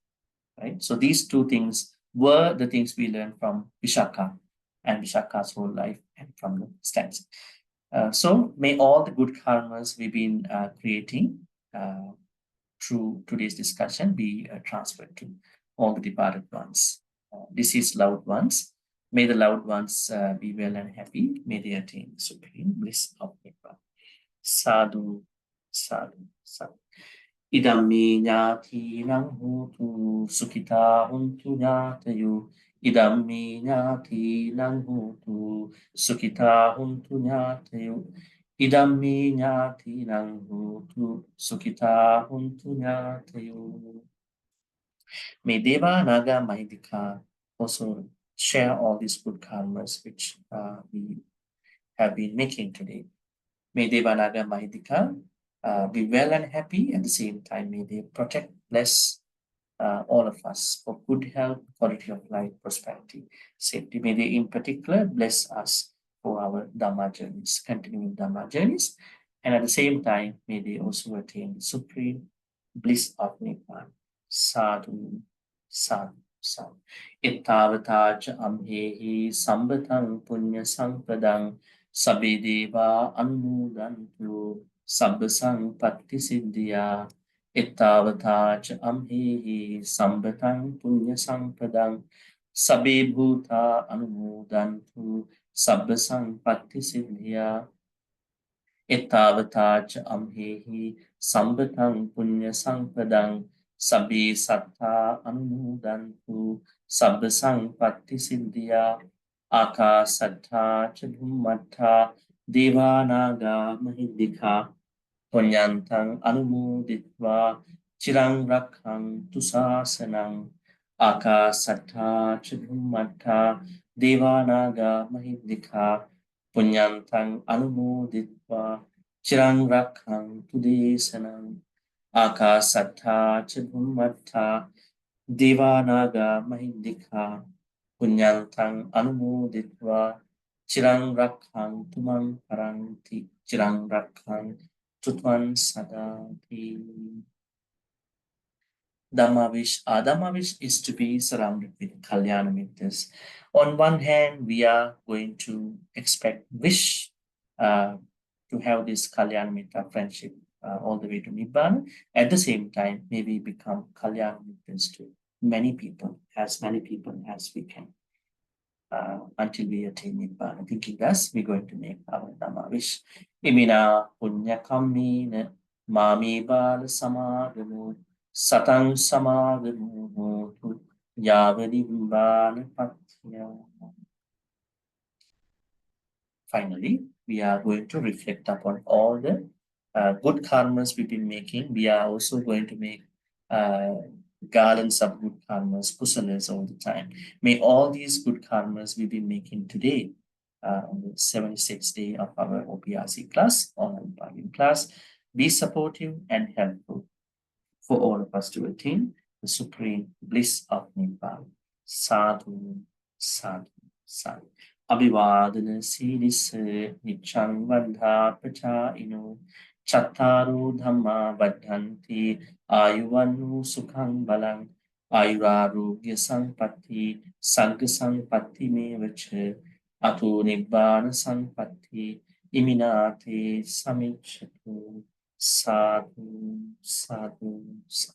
Right? So these 2 things were the things we learned from Vishaka and Vishaka's whole life and from the stanza. So may all the good karmas we've been creating through today's discussion be transferred to all the departed ones. Deceased loved ones. May the loved ones be well and happy. May they attain supreme bliss of Nibbana. Sadhu, sadhu, sadhu. Idammi nyatinang hotu sukhita huntu nyatayu. Idammi nyatinang hotu sukhita huntu nyatayu. Idammi nyatinang hotu sukhita huntu nyatayu. May Deva, Naga, Mahidika also share all these good karmas which we have been making today. May Deva, Naga, Mahidika be well and happy. At the same time, may they protect, bless all of us for good health, quality of life, prosperity, safety. May they in particular bless us for our Dhamma journeys, continuing Dhamma journeys. And at the same time, may they also attain the supreme bliss of Nibbana. Sadhu, sadhu, sadhu. Ittavata cha amhehi sambatang punya sampadang sabbe deva anumodantu sabbasang patti siddhya. Ittavata cha amhehi sambatang punya sampadang sabbe bhuta anumodantu sabbasang patti siddhya. Ittavata cha amhehi sambatang punya sampadang sabbe sattha anumodantu sabbasang patti siddhya. Akasattha cha bhummattha devanaga mahidika punyantang anumoditva chirang rakhantu sasanang. Akasattha cha bhummattha devanaga mahidika punyantang anumoditva chirang rakhantu desanang. Akasattha cha bhummattha devanaga mahidika punyantang anumoditva chirang rakhantu mang paranti chirang rakhantu tutvan sadati. Dhammavish is to be surrounded with Kalyana Mittas. On one hand, we are going to wish to have this Kalyana Mitta friendship all the way to Nibbana. At the same time, maybe become Kalyana Mittras to many people as we can. Until we attain Nibbana. Thinking thus, we're going to make our Dhamma wish. Imina punya kammina mami bala samagamu satang samagamu yavadi bala patya. Finally, we are going to reflect upon all the good karmas we've been making. We are also going to make garlands of good karmas, kusalas all the time. May all these good karmas we've been making today, on the 76th day of our OPRC class, online Pali class, be supportive and helpful for all of us to attain the supreme bliss of Nibbana. Sadhu, sadhu, sadhu. Abhivadana siddhis niccang vardha prachaino chattaru dhamma vaddhanti ayuvannu sukhang balang ayurarogya sampatti sagga sampatti mevacha ato nibbana sampatti iminate samicchatu. Sadhu, sadhu, sadhu.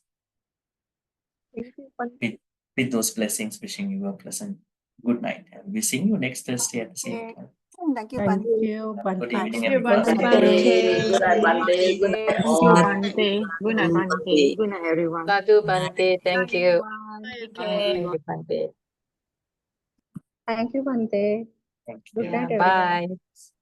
With those blessings, wishing you a pleasant good night. And we'll see you next Thursday at the same time. Thank you, Thank Bhante. you, Good Bhante. evening, Thank you, everyone. Bhante. Good night, Bhante. Good night, Thank you, all. Bhante. Good night, Bhante. Good night, everyone. Sadhu Bhante, thank you. Take Thank care. you, Bhante. Thank you, Bhante. Thank Good you. night, Yeah, everyone. bye.